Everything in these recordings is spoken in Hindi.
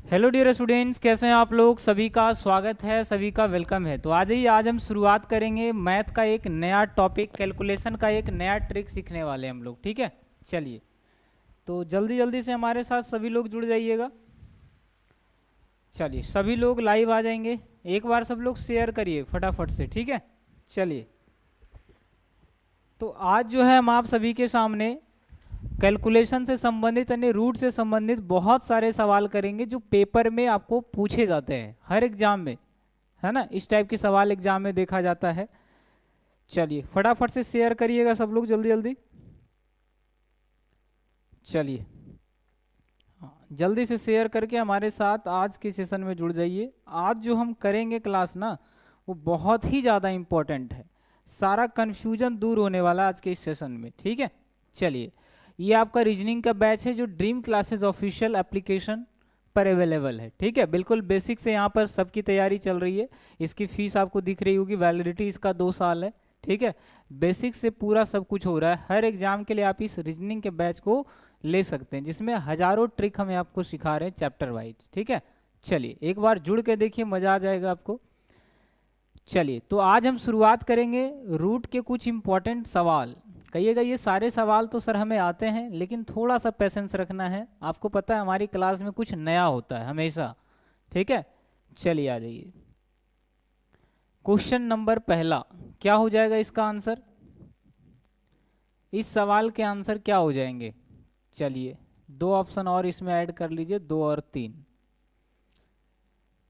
हेलो डियर स्टूडेंट्स, कैसे हैं आप लोग। सभी का स्वागत है, सभी का वेलकम है। तो आज ही आज हम शुरुआत करेंगे मैथ का एक नया टॉपिक, कैलकुलेशन का एक नया ट्रिक सीखने वाले हैं हम लोग। ठीक है, चलिए तो जल्दी जल्दी से हमारे साथ सभी लोग जुड़ जाइएगा। चलिए सभी लोग लाइव आ जाएंगे, एक बार सब लोग शेयर करिए फटाफट से। ठीक है, चलिए तो आज जो है हम आप सभी के सामने कैलकुलेशन से संबंधित यानी रूट से संबंधित बहुत सारे सवाल करेंगे जो पेपर में आपको पूछे जाते हैं हर एग्जाम में, है ना। इस टाइप के सवाल एग्जाम में देखा जाता है। चलिए फटाफट से शेयर करिएगा सब लोग जल्दी जल्दी। चलिए हाँ, जल्दी से शेयर करके हमारे साथ आज के सेशन में जुड़ जाइए। आज जो हम करेंगे क्लास ना, वो बहुत ही ज़्यादा इम्पोर्टेंट है। सारा कन्फ्यूजन दूर होने वाला है आज के इस सेशन में। ठीक है, चलिए ये आपका रीजनिंग का बैच है जो ड्रीम क्लासेस ऑफिशियल एप्लीकेशन पर अवेलेबल है। ठीक है, बिल्कुल बेसिक से यहाँ पर सबकी तैयारी चल रही है। इसकी फीस आपको दिख रही होगी, वैलिडिटी इसका 2 साल है। ठीक है, बेसिक से पूरा सब कुछ हो रहा है। हर एग्जाम के लिए आप इस रीजनिंग के बैच को ले सकते हैं, जिसमें हजारों ट्रिक हमें आपको सिखा रहे हैं चैप्टर वाइज। ठीक है, चलिए एक बार जुड़ के देखिए, मजा आ जाएगा आपको। चलिए तो आज हम शुरुआत करेंगे रूट के कुछ इंपॉर्टेंट सवाल। कहिएगा ये सारे सवाल तो सर हमें आते हैं, लेकिन थोड़ा सा पेशेंस रखना है। आपको पता है हमारी क्लास में कुछ नया होता है हमेशा। ठीक है, चलिए आ जाइए। क्वेश्चन नंबर पहला क्या हो जाएगा इसका आंसर, इस सवाल के आंसर क्या हो जाएंगे। चलिए 2 ऑप्शन और इसमें ऐड कर लीजिए, 2 और 3।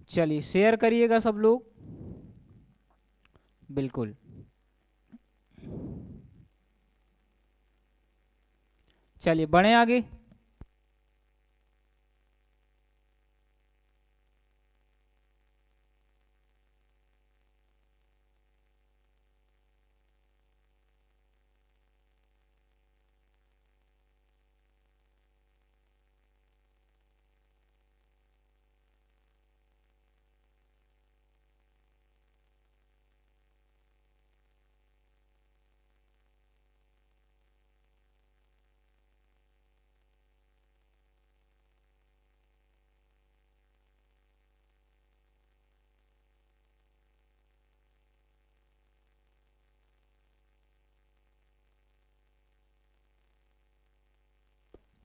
चलिए शेयर करिएगा सब लोग, बिल्कुल। चलिए बढ़े आगे।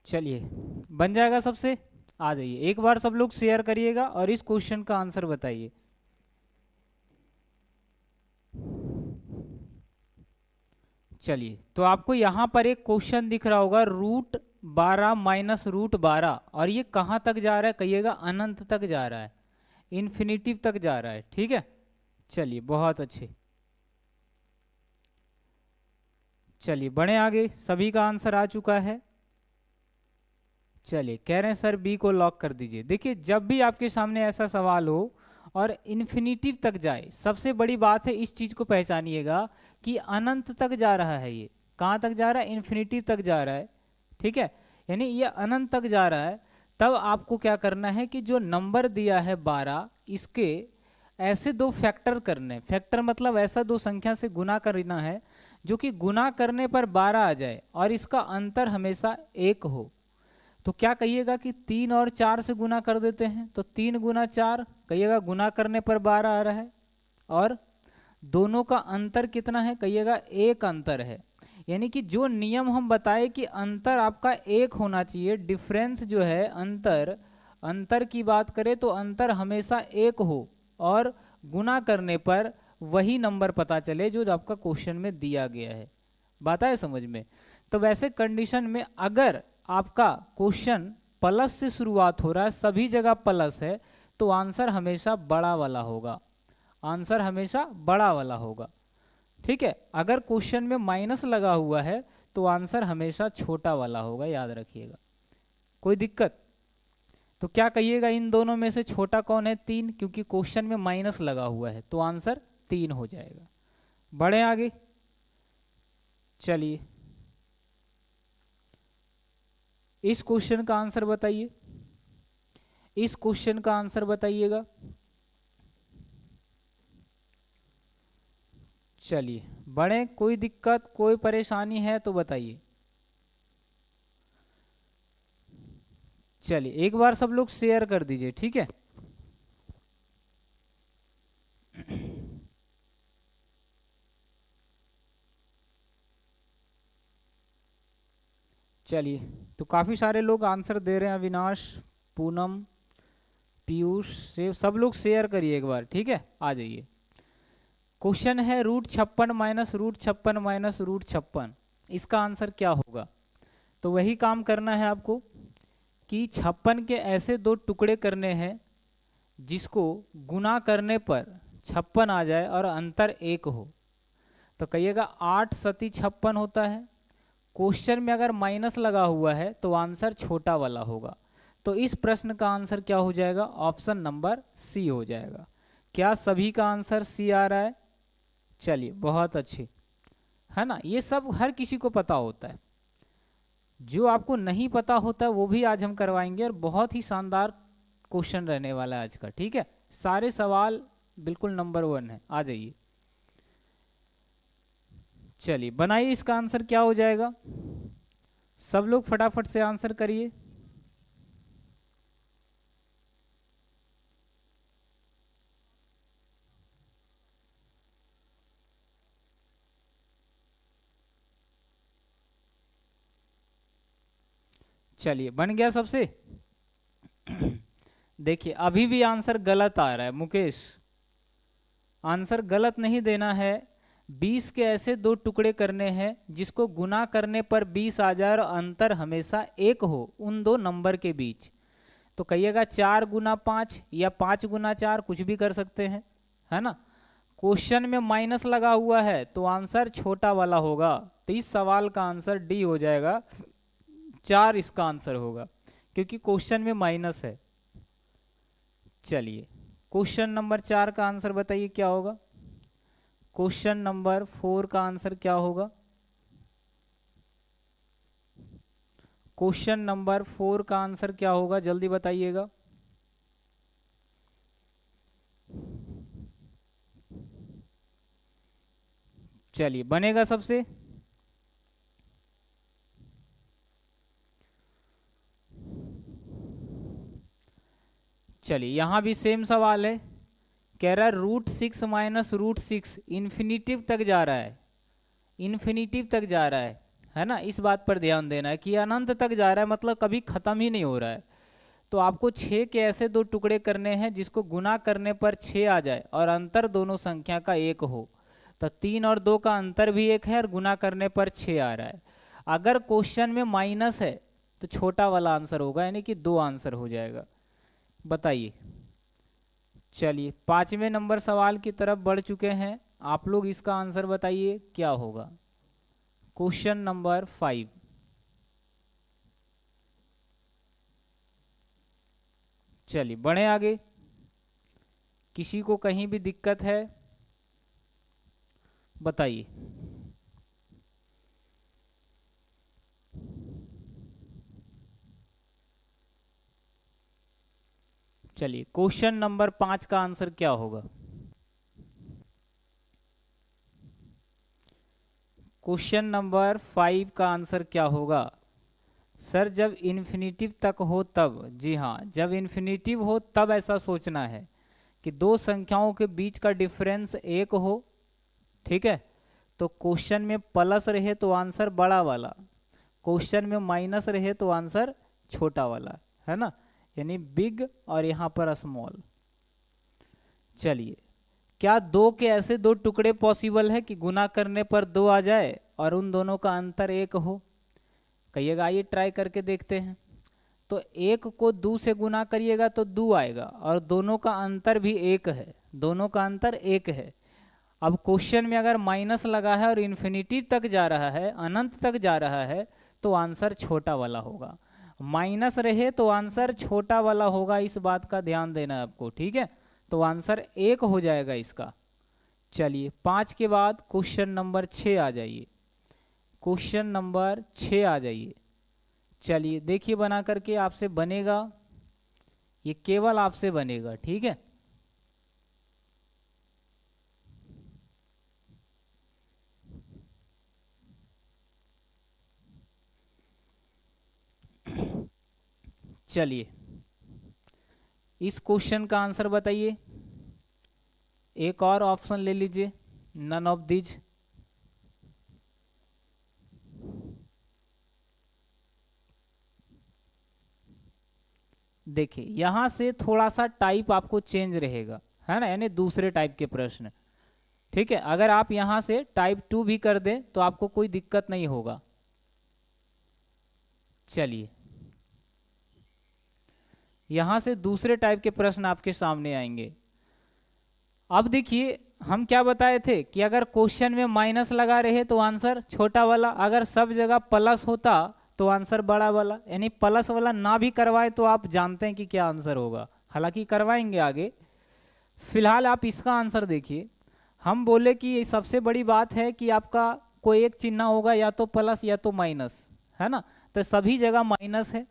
चलिए बन जाएगा सबसे। आ जाइए एक बार सब लोग शेयर करिएगा और इस क्वेश्चन का आंसर बताइए। चलिए तो आपको यहाँ पर एक क्वेश्चन दिख रहा होगा, √12 माइनस √12, और ये कहाँ तक जा रहा है कहिएगा, अनंत तक जा रहा है, इन्फिनिटिव तक जा रहा है। ठीक है, चलिए बहुत अच्छे। चलिए बढ़े आगे, सभी का आंसर आ चुका है। चलिए कह रहे हैं सर बी को लॉक कर दीजिए। देखिए जब भी आपके सामने ऐसा सवाल हो और इन्फिनिटिव तक जाए, सबसे बड़ी बात है इस चीज को पहचानिएगा कि अनंत तक जा रहा है। ये कहाँ तक जा रहा है, इन्फिनिटिव तक जा रहा है। ठीक है, यानी ये अनंत तक जा रहा है। तब आपको क्या करना है कि जो नंबर दिया है 12, इसके ऐसे 2 फैक्टर करने। फैक्टर मतलब ऐसा 2 संख्या से गुना करना है जो कि गुना करने पर 12 आ जाए और इसका अंतर हमेशा 1 हो। तो क्या कहिएगा कि 3 और 4 से गुना कर देते हैं, तो 3 गुना 4 कहिएगा, गुना करने पर 12 आ रहा है। और दोनों का अंतर कितना है कहिएगा, 1 अंतर है। यानी कि जो नियम हम बताए कि अंतर आपका 1 होना चाहिए, डिफरेंस जो है अंतर, अंतर की बात करें तो अंतर हमेशा 1 हो और गुना करने पर वही नंबर पता चले जो आपका क्वेश्चन में दिया गया है। बात आए समझ में। तो वैसे कंडीशन में अगर आपका क्वेश्चन प्लस से शुरुआत हो रहा है, सभी जगह प्लस है, तो आंसर हमेशा बड़ा वाला होगा। आंसर हमेशा बड़ा वाला होगा। ठीक है, अगर क्वेश्चन में माइनस लगा हुआ है तो आंसर हमेशा छोटा वाला होगा, याद रखिएगा। कोई दिक्कत? तो क्या कहिएगा इन दोनों में से छोटा कौन है, 3, क्योंकि क्वेश्चन में माइनस लगा हुआ है तो आंसर 3 हो जाएगा। बढ़े आगे। चलिए इस क्वेश्चन का आंसर बताइए, इस क्वेश्चन का आंसर बताइएगा। चलिए बढ़े, कोई दिक्कत कोई परेशानी है तो बताइए। चलिए एक बार सब लोग शेयर कर दीजिए, ठीक है। चलिए, तो काफ़ी सारे लोग आंसर दे रहे हैं, अविनाश, पूनम, पीयूष से सब लोग शेयर करिए एक बार, ठीक है। आ जाइए। क्वेश्चन है √56 - √56 - √56, इसका आंसर क्या होगा। तो वही काम करना है आपको कि 56 के ऐसे दो टुकड़े करने हैं जिसको गुना करने पर 56 आ जाए और अंतर 1 हो। तो कहिएगा 8 सती 56 होता है। क्वेश्चन में अगर माइनस लगा हुआ है तो आंसर छोटा वाला होगा। तो इस प्रश्न का आंसर क्या हो जाएगा, ऑप्शन नंबर सी हो जाएगा। क्या सभी का आंसर सी आ रहा है। चलिए बहुत अच्छे, है ना। ये सब हर किसी को पता होता है, जो आपको नहीं पता होता है वो भी आज हम करवाएंगे, और बहुत ही शानदार क्वेश्चन रहने वाला है आज का, ठीक है। सारे सवाल बिल्कुल नंबर 1 है। आ जाइए, चलिए बनाइए, इसका आंसर क्या हो जाएगा। सब लोग फटाफट से आंसर करिए। चलिए बन गया सबसे। देखिए अभी भी आंसर गलत आ रहा है मुकेश, आंसर गलत नहीं देना है। 20 के ऐसे दो टुकड़े करने हैं जिसको गुना करने पर 20 आ जाए और अंतर हमेशा 1 हो उन दो नंबर के बीच। तो कहिएगा 4 × 5 या 5 × 4, कुछ भी कर सकते हैं, है ना। क्वेश्चन में माइनस लगा हुआ है तो आंसर छोटा वाला होगा। तो इस सवाल का आंसर डी हो जाएगा, 4 इसका आंसर होगा, क्योंकि क्वेश्चन में माइनस है। चलिए क्वेश्चन नंबर 4 का आंसर बताइए क्या होगा। क्वेश्चन नंबर 4 का आंसर क्या होगा। क्वेश्चन नंबर 4 का आंसर क्या होगा, जल्दी बताइएगा। चलिए बनेगा सबसे। चलिए यहाँ भी सेम सवाल है, कह रहा है √6 - √6 इन्फिनिटिव तक जा रहा है, इन्फिनिटिव तक जा रहा है ना। इस बात पर ध्यान देना है कि अनंत तक जा रहा है, मतलब कभी खत्म ही नहीं हो रहा है। तो आपको 6 के ऐसे दो टुकड़े करने हैं जिसको गुना करने पर 6 आ जाए और अंतर दोनों संख्या का 1 हो। तो 3 और 2 का अंतर भी 1 है और गुना करने पर 6 आ रहा है। अगर क्वेश्चन में माइनस है तो छोटा वाला आंसर होगा, यानी कि 2 आंसर हो जाएगा। बताइए। चलिए 5वें नंबर सवाल की तरफ बढ़ चुके हैं, आप लोग इसका आंसर बताइए क्या होगा। Question number 5। चलिए बढ़े आगे, किसी को कहीं भी दिक्कत है बताइए। चलिए क्वेश्चन नंबर 5 का आंसर क्या होगा। क्वेश्चन नंबर 5 का आंसर क्या होगा। सर जब इन्फिनिटिव तक हो तब, जी हाँ, जब इन्फिनिटिव हो तब ऐसा सोचना है कि दो संख्याओं के बीच का डिफरेंस 1 हो, ठीक है। तो क्वेश्चन में प्लस रहे तो आंसर बड़ा वाला, क्वेश्चन में माइनस रहे तो आंसर छोटा वाला, है ना, यानी बिग और यहाँ पर स्मॉल। चलिए क्या 2 के ऐसे दो टुकड़े पॉसिबल है कि गुना करने पर 2 आ जाए और उन दोनों का अंतर 1 हो। कहिएगा आइए ट्राई करके देखते हैं। तो 1 को 2 से गुना करिएगा तो 2 आएगा और दोनों का अंतर भी 1 है, दोनों का अंतर 1 है। अब क्वेश्चन में अगर माइनस लगा है और इन्फिनिटी तक जा रहा है, अनंत तक जा रहा है, तो आंसर छोटा वाला होगा। माइनस रहे तो आंसर छोटा वाला होगा, इस बात का ध्यान देना है आपको, ठीक है। तो आंसर 1 हो जाएगा इसका। चलिए 5 के बाद क्वेश्चन नंबर 6 आ जाइए। क्वेश्चन नंबर 6 आ जाइए। चलिए देखिए बना करके, आपसे बनेगा, ये केवल आपसे बनेगा, ठीक है। चलिए इस क्वेश्चन का आंसर बताइए। एक और ऑप्शन ले लीजिए, नन ऑफ दीज। देखिए यहां से थोड़ा सा टाइप आपको चेंज रहेगा, है ना, यानी दूसरे टाइप के प्रश्न। ठीक है, अगर आप यहां से टाइप 2 भी कर दें तो आपको कोई दिक्कत नहीं होगा। चलिए यहां से दूसरे टाइप के प्रश्न आपके सामने आएंगे। अब देखिए हम क्या बताए थे कि अगर क्वेश्चन में माइनस लगा रहे तो आंसर छोटा वाला, अगर सब जगह प्लस होता तो आंसर बड़ा वाला, यानी प्लस वाला ना भी करवाए तो आप जानते हैं कि क्या आंसर होगा, हालांकि करवाएंगे आगे। फिलहाल आप इसका आंसर देखिए। हम बोले कि सबसे बड़ी बात है कि आपका कोई एक चिन्ह होगा, या तो प्लस या तो माइनस, है ना, तो सभी जगह माइनस है।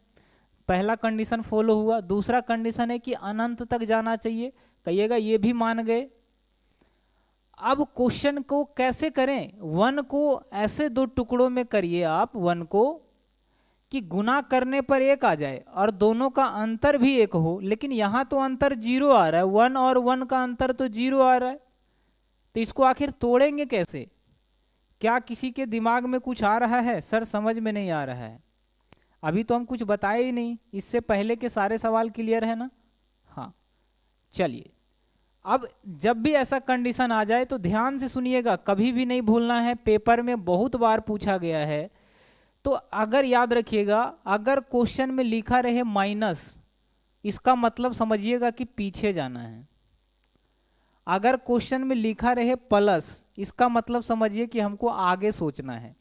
पहला कंडीशन फॉलो हुआ। दूसरा कंडीशन है कि अनंत तक जाना चाहिए, कहिएगा ये भी मान गए। अब क्वेश्चन को कैसे करें, वन को ऐसे दो टुकड़ों में करिए आप, वन को कि गुना करने पर एक आ जाए और दोनों का अंतर भी एक हो, लेकिन यहां तो अंतर 0 आ रहा है, 1 और 1 का अंतर तो 0 आ रहा है, तो इसको आखिर तोड़ेंगे कैसे? क्या किसी के दिमाग में कुछ आ रहा है? सर समझ में नहीं आ रहा है, अभी तो हम कुछ बताए ही नहीं, इससे पहले के सारे सवाल क्लियर है ना? हाँ चलिए, अब जब भी ऐसा कंडीशन आ जाए तो ध्यान से सुनिएगा, कभी भी नहीं भूलना है, पेपर में बहुत बार पूछा गया है। तो अगर याद रखिएगा, अगर क्वेश्चन में लिखा रहे माइनस, इसका मतलब समझिएगा कि पीछे जाना है। अगर क्वेश्चन में लिखा रहे प्लस, इसका मतलब समझिए कि हमको आगे सोचना है,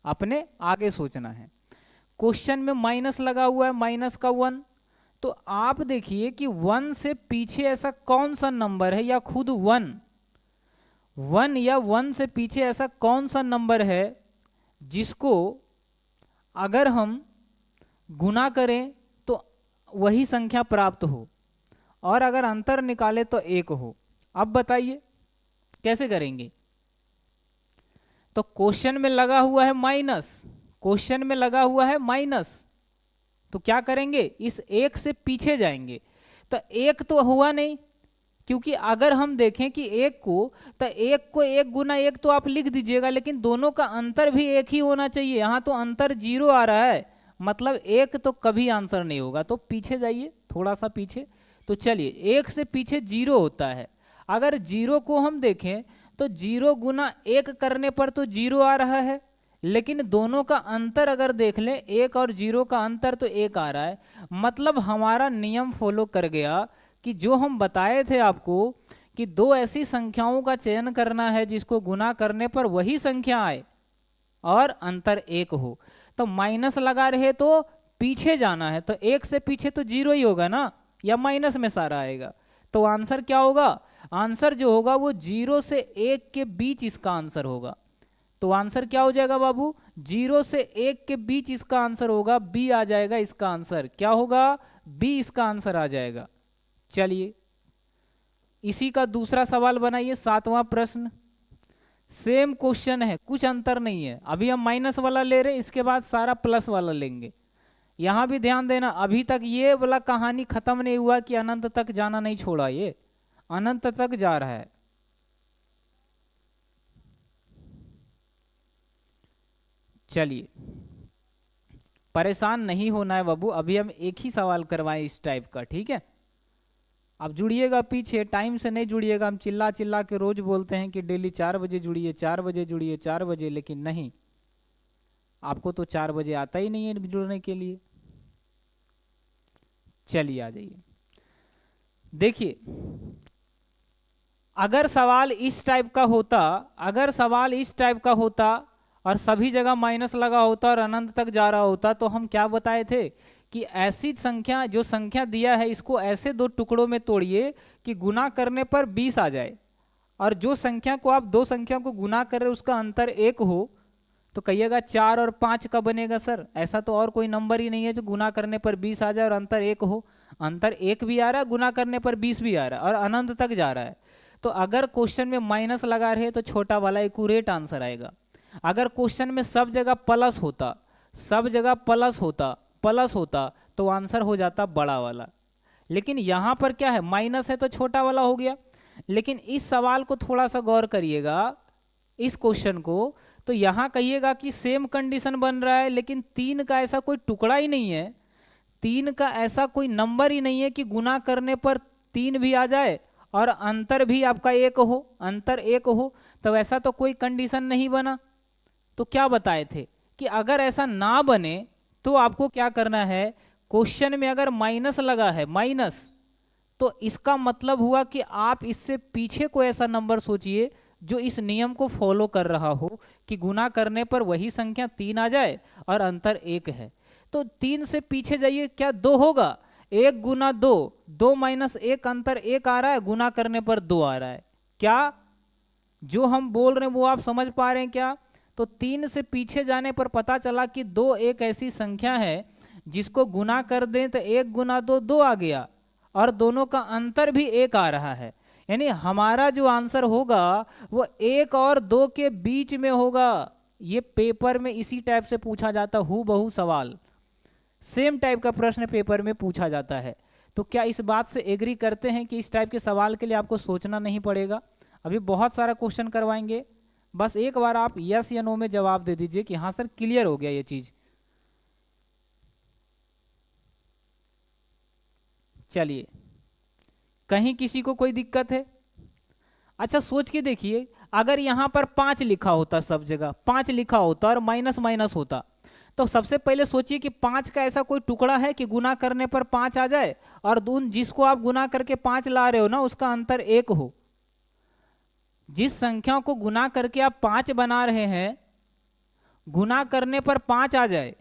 अपने आगे सोचना है। क्वेश्चन में माइनस लगा हुआ है, माइनस का 1, तो आप देखिए कि 1 से पीछे ऐसा कौन सा नंबर है, या खुद 1 या 1 से पीछे ऐसा कौन सा नंबर है जिसको अगर हम गुना करें तो वही संख्या प्राप्त हो, और अगर अंतर निकाले तो 1 हो। अब बताइए कैसे करेंगे? तो क्वेश्चन में लगा हुआ है माइनस, क्वेश्चन में लगा हुआ है माइनस, तो क्या करेंगे, इस 1 से पीछे जाएंगे। तो 1 तो हुआ नहीं, क्योंकि अगर हम देखें कि 1 को, तो 1 को 1 गुना 1 तो आप लिख दीजिएगा, लेकिन दोनों का अंतर भी 1 ही होना चाहिए। यहाँ तो अंतर 0 आ रहा है, मतलब 1 तो कभी आंसर नहीं होगा। तो पीछे जाइए, थोड़ा सा पीछे। तो चलिए 1 से पीछे 0 होता है। अगर 0 को हम देखें तो 0 गुना 1 करने पर तो 0 आ रहा है, लेकिन दोनों का अंतर अगर देख लें, 1 और 0 का अंतर तो 1 आ रहा है। मतलब हमारा नियम फॉलो कर गया कि जो हम बताए थे आपको कि दो ऐसी संख्याओं का चयन करना है जिसको गुना करने पर वही संख्या आए और अंतर 1 हो। तो माइनस लगा रहे तो पीछे जाना है, तो 1 से पीछे तो 0 ही होगा ना, या माइनस में सारा आएगा। तो आंसर क्या होगा? आंसर जो होगा वो 0 से 1 के बीच इसका आंसर होगा। तो आंसर क्या हो जाएगा बाबू? 0 से 1 के बीच इसका आंसर होगा, बी आ जाएगा इसका आंसर। क्या होगा? बी इसका आंसर आ जाएगा। चलिए इसी का दूसरा सवाल बनाइए, 7वां प्रश्न। सेम क्वेश्चन है, कुछ अंतर नहीं है। अभी हम माइनस वाला ले रहे, इसके बाद सारा प्लस वाला लेंगे। यहां भी ध्यान देना, अभी तक ये वाला कहानी खत्म नहीं हुआ कि अनंत तक जाना नहीं छोड़ा, ये अनंत तक जा रहा है। चलिए परेशान नहीं होना है बाबू, अभी हम एक ही सवाल करवाएं इस टाइप का, ठीक है? अब जुड़िएगा पीछे, टाइम से नहीं जुड़िएगा। हम चिल्ला चिल्ला के रोज बोलते हैं कि डेली 4 बजे जुड़िए, 4 बजे जुड़िए, 4 बजे, लेकिन नहीं, आपको तो 4 बजे आता ही नहीं है जुड़ने के लिए। चलिए आ जाइए, देखिए अगर सवाल इस टाइप का होता, अगर सवाल इस टाइप का होता और सभी जगह माइनस लगा होता और अनंत तक जा रहा होता, तो हम क्या बताए थे कि ऐसी संख्या, जो संख्या दिया है इसको ऐसे दो टुकड़ों में तोड़िए कि गुना करने पर 20 आ जाए, और जो संख्या को आप दो संख्या को गुना कर रहे उसका अंतर 1 हो, तो कहिएगा 4 और 5 का बनेगा। सर ऐसा तो और कोई नंबर ही नहीं है जो गुना करने पर 20 आ जाए और अंतर 1 हो। अंतर 1 भी आ रहा है, गुना करने पर 20 भी आ रहा है, और अनंत तक जा रहा है। तो अगर क्वेश्चन में माइनस लगा रहे तो छोटा वाला एक्यूरेट आंसर आएगा। अगर क्वेश्चन में सब जगह प्लस होता, सब जगह प्लस होता तो आंसर हो जाता बड़ा वाला। लेकिन यहाँ पर क्या है, माइनस है तो छोटा वाला हो गया। लेकिन इस सवाल को थोड़ा सा गौर करिएगा, इस क्वेश्चन को, तो यहाँ कहिएगा कि सेम कंडीशन बन रहा है, लेकिन 3 का ऐसा कोई टुकड़ा ही नहीं है, 3 का ऐसा कोई नंबर ही नहीं है कि गुना करने पर 3 भी आ जाए और अंतर भी आपका 1 हो, अंतर 1 हो, तो ऐसा तो कोई कंडीशन नहीं बना। तो क्या बताए थे कि अगर ऐसा ना बने तो आपको क्या करना है, क्वेश्चन में अगर माइनस लगा है, माइनस, तो इसका मतलब हुआ कि आप इससे पीछे कोई ऐसा नंबर सोचिए जो इस नियम को फॉलो कर रहा हो कि गुना करने पर वही संख्या 3 आ जाए और अंतर 1 है। तो 3 से पीछे जाइए, क्या 2 होगा, 1 गुना 2, 2 माइनस 1, अंतर 1 आ रहा है, गुना करने पर 2 आ रहा है। क्या जो हम बोल रहे हैं वो आप समझ पा रहे हैं क्या? तो 3 से पीछे जाने पर पता चला कि 2 एक ऐसी संख्या है जिसको गुना कर दें तो 1 गुना 2 2 आ गया और दोनों का अंतर भी 1 आ रहा है। यानी हमारा जो आंसर होगा वो 1 और 2 के बीच में होगा। ये पेपर में इसी टाइप से पूछा जाता, हूँ बहु सवाल, सेम टाइप का प्रश्न पेपर में पूछा जाता है। तो क्या इस बात से एग्री करते हैं कि इस टाइप के सवाल के लिए आपको सोचना नहीं पड़ेगा? अभी बहुत सारा क्वेश्चन करवाएंगे, बस एक बार आप यस या नो में जवाब दे दीजिए कि हाँ सर क्लियर हो गया ये चीज। चलिए, कहीं किसी को कोई दिक्कत है? अच्छा सोच के देखिए, अगर यहां पर 5 लिखा होता, सब जगह 5 लिखा होता और माइनस माइनस होता, तो सबसे पहले सोचिए कि 5 का ऐसा कोई टुकड़ा है कि गुना करने पर 5 आ जाए और जिसको आप गुना करके 5 ला रहे हो ना उसका अंतर 1 हो। जिस संख्या को गुना करके आप 5 बना रहे हैं, गुना करने पर 5 आ जाए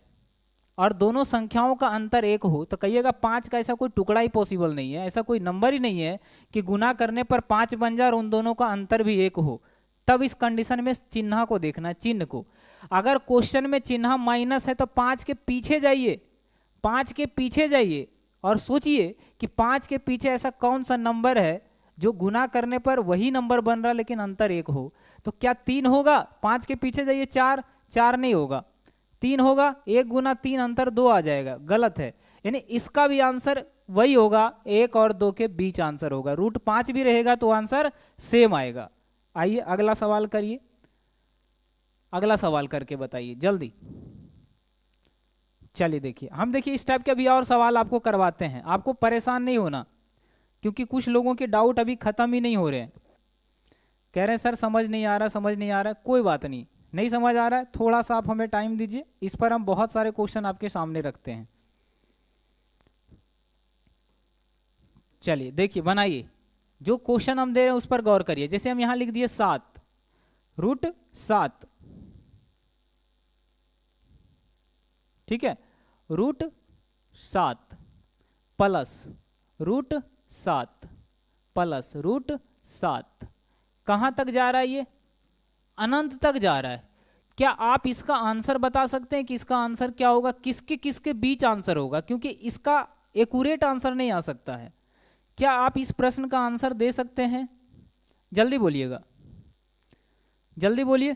और दोनों संख्याओं का अंतर 1 हो, तो कहिएगा 5 का ऐसा कोई टुकड़ा ही पॉसिबल नहीं है, ऐसा कोई नंबर ही नहीं है कि गुना करने पर 5 बन जाए और उन दोनों का अंतर भी 1 हो। तब इस कंडीशन में चिन्ह को देखना, चिन्ह को। अगर क्वेश्चन में चिन्ह माइनस है तो 5 के पीछे जाइए, 5 के पीछे जाइए और सोचिए कि 5 के पीछे ऐसा कौन सा नंबर है जो गुना करने पर वही नंबर बन रहा लेकिन अंतर 1 हो। तो क्या 3 होगा? 5 के पीछे जाइए, 4, 4 नहीं होगा, 3 होगा, 1 गुना 3 अंतर 2 आ जाएगा, गलत है। यानी इसका भी आंसर वही होगा, 1 और 2 के बीच आंसर होगा। रूट 5 भी रहेगा तो आंसर सेम आएगा। आइए अगला सवाल करिए, अगला सवाल करके बताइए जल्दी। चलिए देखिए, हम देखिए इस टाइप के अभी और सवाल आपको करवाते हैं, आपको परेशान नहीं होना, क्योंकि कुछ लोगों के डाउट अभी खत्म ही नहीं हो रहे हैं। कह रहे हैं सर समझ नहीं आ रहा, समझ नहीं आ रहा। कोई बात नहीं, नहीं समझ आ रहा है, थोड़ा सा आप हमें टाइम दीजिए, इस पर हम बहुत सारे क्वेश्चन आपके सामने रखते हैं। चलिए देखिए, बनाइए, जो क्वेश्चन हम दे रहे हैं उस पर गौर करिए। जैसे हम यहां लिख दिए 7, रूट 7, ठीक है, root 7 plus root 7 plus root 7, कहां तक जा रहा है? ये अनंत तक जा रहा है। क्या आप इसका आंसर बता सकते हैं कि इसका आंसर क्या होगा? किसके किसके बीच आंसर होगा? क्योंकि इसका एक्यूरेट आंसर नहीं आ सकता है। क्या आप इस प्रश्न का आंसर दे सकते हैं? जल्दी बोलिएगा, जल्दी बोलिए।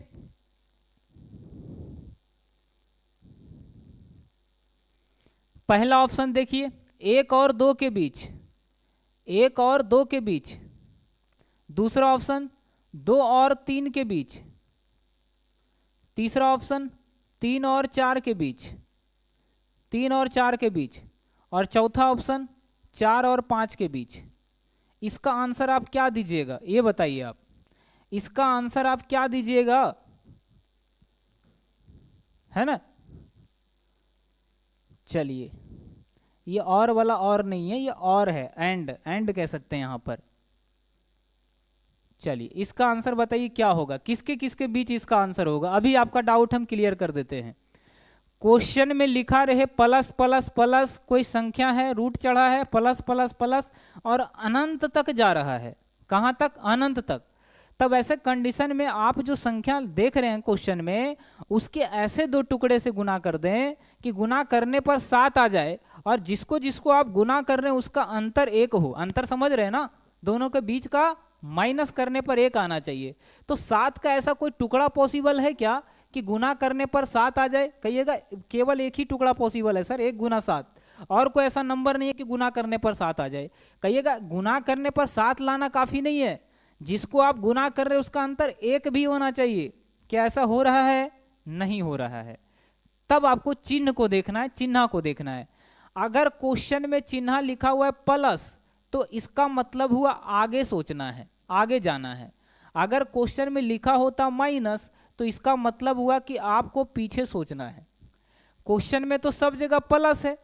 पहला ऑप्शन देखिए, 1 और 2 के बीच, 1 और 2 के बीच। दूसरा ऑप्शन 2 और 3 के बीच। तीसरा ऑप्शन 3 और 4 के बीच, 3 और 4 के बीच। और चौथा ऑप्शन 4 और 5 के बीच। इसका आंसर आप क्या दीजिएगा ये बताइए? आप इसका आंसर आप क्या दीजिएगा, है ना? चलिए, ये और वाला और नहीं है, ये और है, एंड, एंड कह सकते हैं यहां पर। चलिए इसका आंसर बताइए क्या होगा, किसके किसके बीच इसका आंसर होगा? अभी आपका डाउट हम क्लियर कर देते हैं। क्वेश्चन में लिखा रहे प्लस प्लस प्लस, कोई संख्या है, रूट चढ़ा है, प्लस प्लस प्लस और अनंत तक जा रहा है। कहां तक? अनंत तक। तब ऐसे कंडीशन में आप जो संख्या देख रहे हैं क्वेश्चन में, उसके ऐसे 2 टुकड़े से गुना कर दें कि गुना करने पर 7 आ जाए और जिसको जिसको आप गुना कर रहे हैं उसका अंतर 1 हो। अंतर समझ रहे हैं ना? दोनों के बीच का माइनस करने पर 1 आना चाहिए। तो 7 का ऐसा कोई टुकड़ा पॉसिबल है क्या कि गुना करने पर 7 आ जाए? कहिएगा केवल एक ही टुकड़ा पॉसिबल है सर, 1 गुना 7। और कोई ऐसा नंबर नहीं है कि गुना करने पर 7 आ जाए। कहिएगा गुना करने पर 7 लाना काफी नहीं है, जिसको आप गुना कर रहे हैं उसका अंतर 1 भी होना चाहिए। क्या ऐसा हो रहा है? नहीं हो रहा है। तब आपको चिन्ह को देखना है, चिन्ह को देखना है। अगर क्वेश्चन में चिन्ह लिखा हुआ है प्लस, तो इसका मतलब हुआ आगे सोचना है, आगे जाना है। अगर क्वेश्चन में लिखा होता माइनस, तो इसका मतलब हुआ कि आपको पीछे सोचना है। क्वेश्चन में तो सब जगह प्लस है,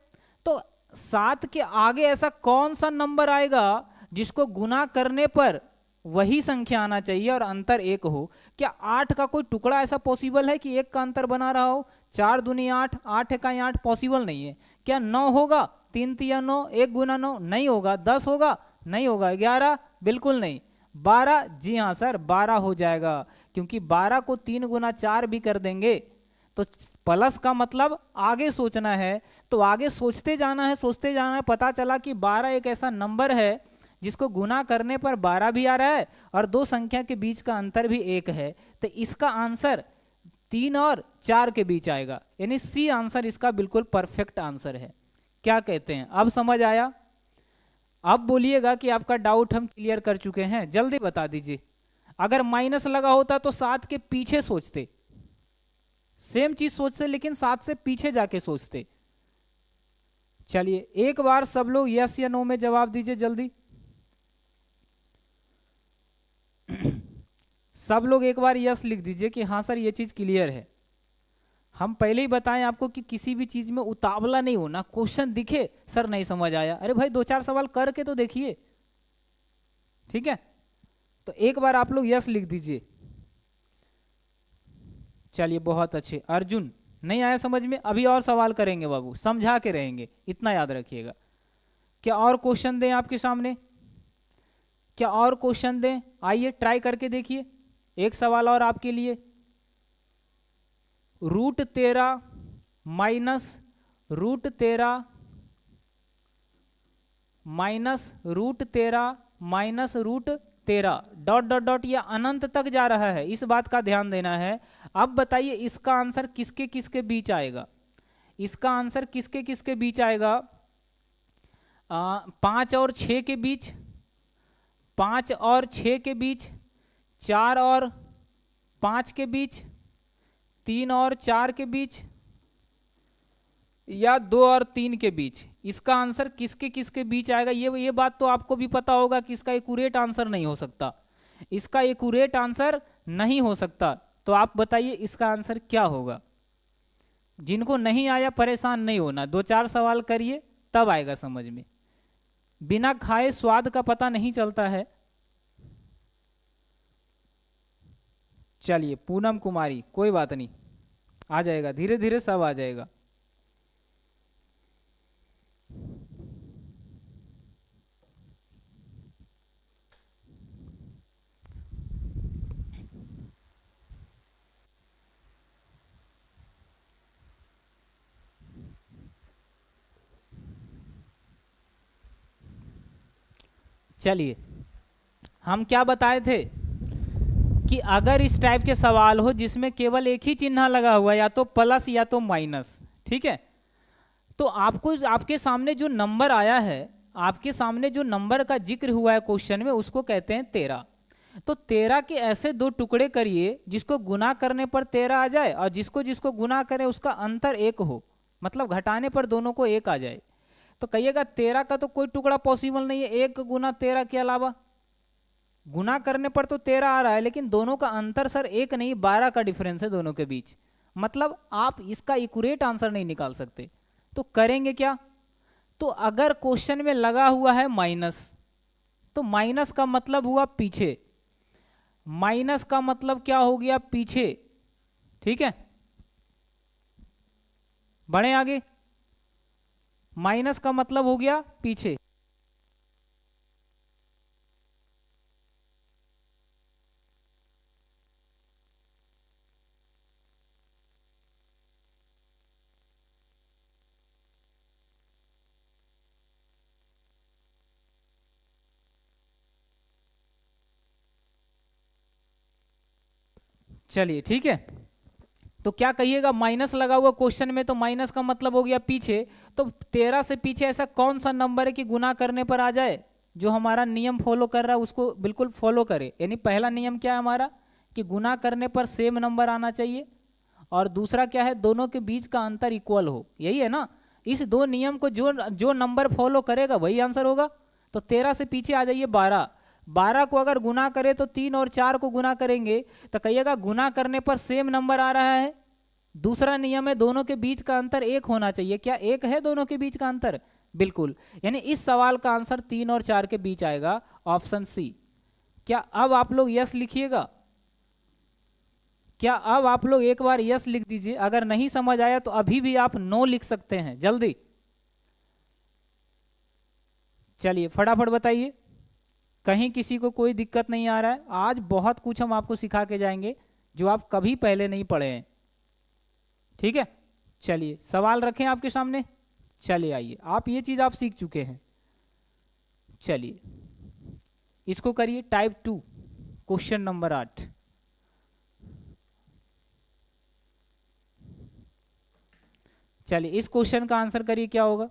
तो 7 के आगे ऐसा कौन सा नंबर आएगा जिसको गुना करने पर वही संख्या आना चाहिए और अंतर 1 हो? क्या 8 का कोई टुकड़ा ऐसा पॉसिबल है कि 1 का अंतर बना रहा हो? 4 दूनी 8, 8 का 8 पॉसिबल नहीं है। क्या 9 होगा? 3 तिया 9, 1 गुना 9 नहीं होगा। 10 होगा? नहीं होगा। 11? बिल्कुल नहीं। 12? जी हाँ सर 12 हो जाएगा, क्योंकि 12 को 3 गुना 4 भी कर देंगे। तो प्लस का मतलब आगे सोचना है, तो आगे सोचते जाना है, सोचते जाना है। पता चला कि 12 एक ऐसा नंबर है जिसको गुना करने पर 12 भी आ रहा है और दो संख्या के बीच का अंतर भी 1 है, तो इसका आंसर 3 और 4 के बीच आएगा, यानी सी आंसर इसका बिल्कुल परफेक्ट आंसर है। क्या कहते हैं? अब समझ आया? अब बोलिएगा कि आपका डाउट हम क्लियर कर चुके हैं, जल्दी बता दीजिए। अगर माइनस लगा होता तो 7 के पीछे सोचते, सेम चीज सोचते लेकिन 7 से पीछे जाके सोचते। चलिए एक बार सब लोग यस या नो में जवाब दीजिए जल्दी। सब लोग एक बार यस लिख दीजिए कि हाँ सर ये चीज क्लियर है। हम पहले ही बताएं आपको कि किसी भी चीज में उतावला नहीं होना। क्वेश्चन दिखे सर नहीं समझ आया, अरे भाई 2-4 सवाल करके तो देखिए, ठीक है? तो एक बार आप लोग यस लिख दीजिए। चलिए बहुत अच्छे। अर्जुन नहीं आया समझ में? अभी और सवाल करेंगे बाबू, समझा के रहेंगे, इतना याद रखिएगा। क्या और क्वेश्चन दें आपके सामने? क्या और क्वेश्चन दें? आइए ट्राई करके देखिए। एक सवाल और आपके लिए। √13 minus √13 minus √13 minus √13 dot dot dot, ये अनंत तक जा रहा है, इस बात का ध्यान देना है। अब बताइए इसका आंसर किसके किसके बीच आएगा? इसका आंसर किसके किसके बीच आएगा? 5 और 6 के बीच, 5 और 6 के बीच, 4 और 5 के बीच, 3 और 4 के बीच, या 2 और 3 के बीच। इसका आंसर किसके किसके बीच आएगा? ये बात तो आपको भी पता होगा कि इसका एक्यूरेट आंसर नहीं हो सकता, इसका एक्यूरेट आंसर नहीं हो सकता। तो आप बताइए इसका आंसर क्या होगा? जिनको नहीं आया परेशान नहीं होना, 2-4 सवाल करिए तब आएगा समझ में। बिना खाए स्वाद का पता नहीं चलता है। चलिए पूनम कुमारी, कोई बात नहीं, आ जाएगा, धीरे धीरे सब आ जाएगा। चलिए हम क्या बताए थे कि अगर इस टाइप के सवाल हो जिसमें केवल एक ही चिन्ह लगा हुआ है, या तो प्लस या तो माइनस, ठीक है, तो आपको आपके सामने जो नंबर आया है, आपके सामने जो नंबर का जिक्र हुआ है क्वेश्चन में, उसको कहते हैं 13। तो 13 के ऐसे दो टुकड़े करिए जिसको गुना करने पर 13 आ जाए और जिसको जिसको गुना करें उसका अंतर 1 हो, मतलब घटाने पर दोनों को 1 आ जाए। तो कहिएगा 13 का तो कोई टुकड़ा पॉसिबल नहीं है 1 गुना 13 के अलावा। गुना करने पर तो 13 आ रहा है, लेकिन दोनों का अंतर सर 1 नहीं 12 का डिफरेंस है दोनों के बीच, मतलब आप इसका एक्यूरेट आंसर नहीं निकाल सकते। तो करेंगे क्या? तो अगर क्वेश्चन में लगा हुआ है माइनस, तो माइनस का मतलब हुआ पीछे, माइनस का मतलब क्या हो गया? पीछे, ठीक है? बढ़े आगे। माइनस का मतलब हो गया पीछे। चलिए ठीक है, तो क्या कहिएगा, माइनस लगा हुआ क्वेश्चन में, तो माइनस का मतलब हो गया पीछे। तो 13 से पीछे ऐसा कौन सा नंबर है कि गुना करने पर आ जाए, जो हमारा नियम फॉलो कर रहा है उसको बिल्कुल फॉलो करे। यानी पहला नियम क्या है हमारा, कि गुना करने पर सेम नंबर आना चाहिए, और दूसरा क्या है, दोनों के बीच का अंतर इक्वल हो। यही है ना, इस दो नियम को जो जो नंबर फॉलो करेगा वही आंसर होगा। तो 13 से पीछे आ जाइए 12, 12 को अगर गुना करें तो 3 और 4 को गुना करेंगे तो कहिएगा गुना करने पर सेम नंबर आ रहा है। दूसरा नियम है दोनों के बीच का अंतर एक होना चाहिए। क्या एक है दोनों के बीच का अंतर? बिल्कुल। यानी इस सवाल का आंसर 3 और 4 के बीच आएगा, ऑप्शन सी। क्या अब आप लोग यस लिखिएगा? क्या अब आप लोग एक बार यस लिख दीजिए। अगर नहीं समझ आया तो अभी भी आप नो लिख सकते हैं, जल्दी। चलिए फटाफट बताइए, कहीं किसी को कोई दिक्कत नहीं आ रहा है? आज बहुत कुछ हम आपको सिखा के जाएंगे जो आप कभी पहले नहीं पढ़े हैं, ठीक है। चलिए सवाल रखें आपके सामने। चलिए आइए, आप ये चीज आप सीख चुके हैं। चलिए इसको करिए, टाइप 2 क्वेश्चन नंबर 8। चलिए इस क्वेश्चन का आंसर करिए, क्या होगा?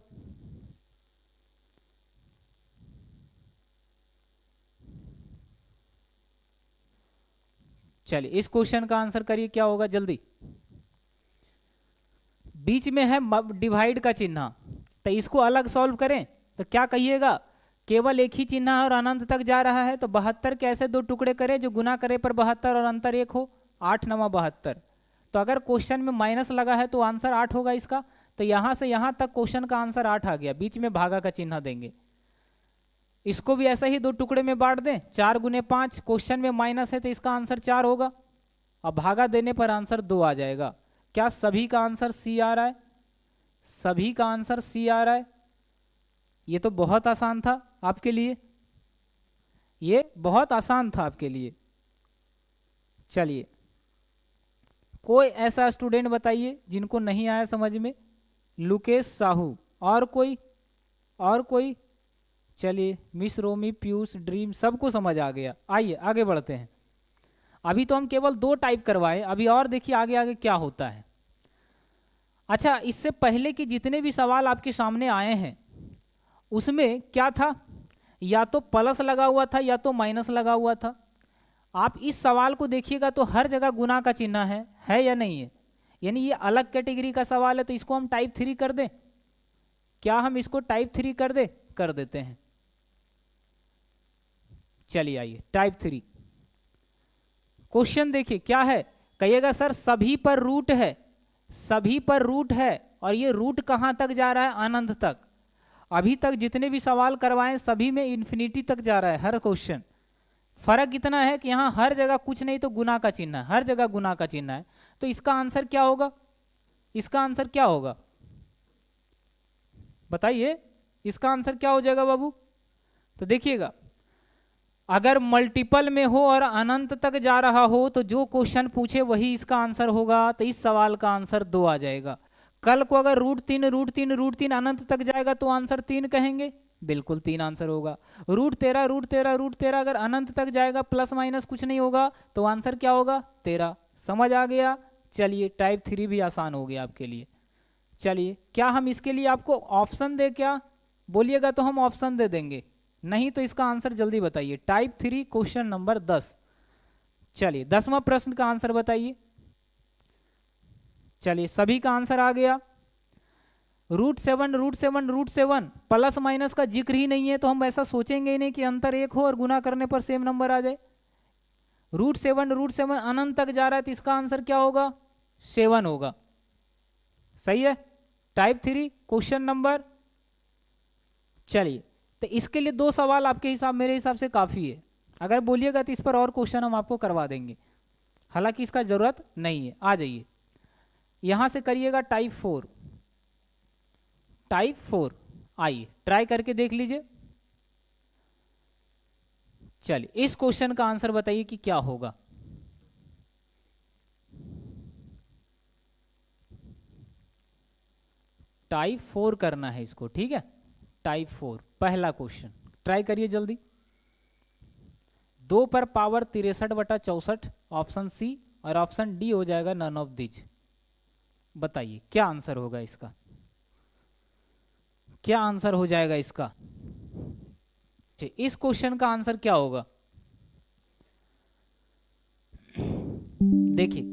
चलिए इस क्वेश्चन का आंसर करिए, क्या होगा जल्दी। बीच में है डिवाइड का चिन्ह, तो इसको अलग सॉल्व करें तो क्या कहिएगा, केवल एक ही चिन्ह है और अनंत तक जा रहा है, तो 72 के ऐसे दो टुकड़े करें जो गुना करे पर 72 और अंतर एक हो, 8 9 72। तो अगर क्वेश्चन में माइनस लगा है तो आंसर 8 होगा इसका। तो यहां से यहां तक क्वेश्चन का आंसर 8 आ गया, बीच में भागा का चिन्ह देंगे। इसको भी ऐसा ही दो टुकड़े में बांट दें, 4 गुने 5, क्वेश्चन में माइनस है तो इसका आंसर 4 होगा, अब भागा देने पर आंसर 2 आ जाएगा। क्या सभी का आंसर सी आ रहा है? सभी का आंसर सी आ रहा है। ये तो बहुत आसान था आपके लिए, ये बहुत आसान था आपके लिए। चलिए कोई ऐसा स्टूडेंट बताइए जिनको नहीं आया समझ में। लुकेश साहू, और कोई? और कोई? चलिए मिस रोमी, पीयूष, ड्रीम, सबको समझ आ गया। आइए आगे बढ़ते हैं। अभी तो हम केवल 2 टाइप करवाएं, अभी और देखिए आगे आगे क्या होता है। अच्छा, इससे पहले कि जितने भी सवाल आपके सामने आए हैं उसमें क्या था, या तो प्लस लगा हुआ था या तो माइनस लगा हुआ था। आप इस सवाल को देखिएगा तो हर जगह गुना का चिन्ह है या नहीं है? यानी ये अलग कैटेगरी का सवाल है, तो इसको हम टाइप 3 कर दें। क्या हम इसको टाइप 3 कर दें? कर देते हैं। चलिए आइए, टाइप 3 क्वेश्चन देखिए क्या है। कहिएगा सर सभी पर रूट है, सभी पर रूट है, और ये रूट कहां तक जा रहा है? अनंत तक। अभी तक जितने भी सवाल करवाए सभी में इन्फिनिटी तक जा रहा है हर क्वेश्चन। फर्क इतना है कि यहाँ हर जगह कुछ नहीं तो गुना का चिन्ह है, हर जगह गुना का चिन्ह है। तो इसका आंसर क्या होगा? इसका आंसर क्या होगा बताइए, इसका आंसर क्या हो जाएगा बाबू? तो देखिएगा, अगर मल्टीपल में हो और अनंत तक जा रहा हो तो जो क्वेश्चन पूछे वही इसका आंसर होगा। तो इस सवाल का आंसर 2 आ जाएगा। कल को अगर √3 अनंत तक जाएगा तो आंसर 3 कहेंगे, बिल्कुल 3 आंसर होगा। √13 अगर अनंत तक जाएगा, प्लस माइनस कुछ नहीं होगा, तो आंसर क्या होगा? 13। समझ आ गया? चलिए टाइप 3 भी आसान हो गया आपके लिए। चलिए क्या हम इसके लिए आपको ऑप्शन दे? क्या बोलिएगा तो हम ऑप्शन दे देंगे, नहीं तो इसका आंसर जल्दी बताइए। Type 3 question number 10। चलिए 10वां प्रश्न का आंसर बताइए। चलिए सभी का आंसर आ गया। √7 प्लस माइनस का जिक्र ही नहीं है, तो हम ऐसा सोचेंगे ही नहीं कि अंतर एक हो और गुना करने पर सेम नंबर आ जाए। √7 अनंत तक जा रहा है, तो इसका आंसर क्या होगा? 7 होगा। सही है, टाइप 3 क्वेश्चन नंबर। चलिए तो इसके लिए 2 सवाल आपके हिसाब, मेरे हिसाब से काफी है। अगर बोलिएगा तो इस पर और क्वेश्चन हम आपको करवा देंगे, हालांकि इसका जरूरत नहीं है। आ जाइए, यहां से करिएगा टाइप 4। टाइप 4 आइए ट्राई करके देख लीजिए। चलिए इस क्वेश्चन का आंसर बताइए कि क्या होगा। टाइप 4 करना है इसको, ठीक है। टाइप 4 पहला क्वेश्चन ट्राई करिए जल्दी। 2 पर पावर 63/64, ऑप्शन सी, और ऑप्शन डी हो जाएगा नन ऑफ दिस। बताइए क्या आंसर होगा इसका, क्या आंसर हो जाएगा इसका? इस क्वेश्चन का आंसर क्या होगा? देखिए,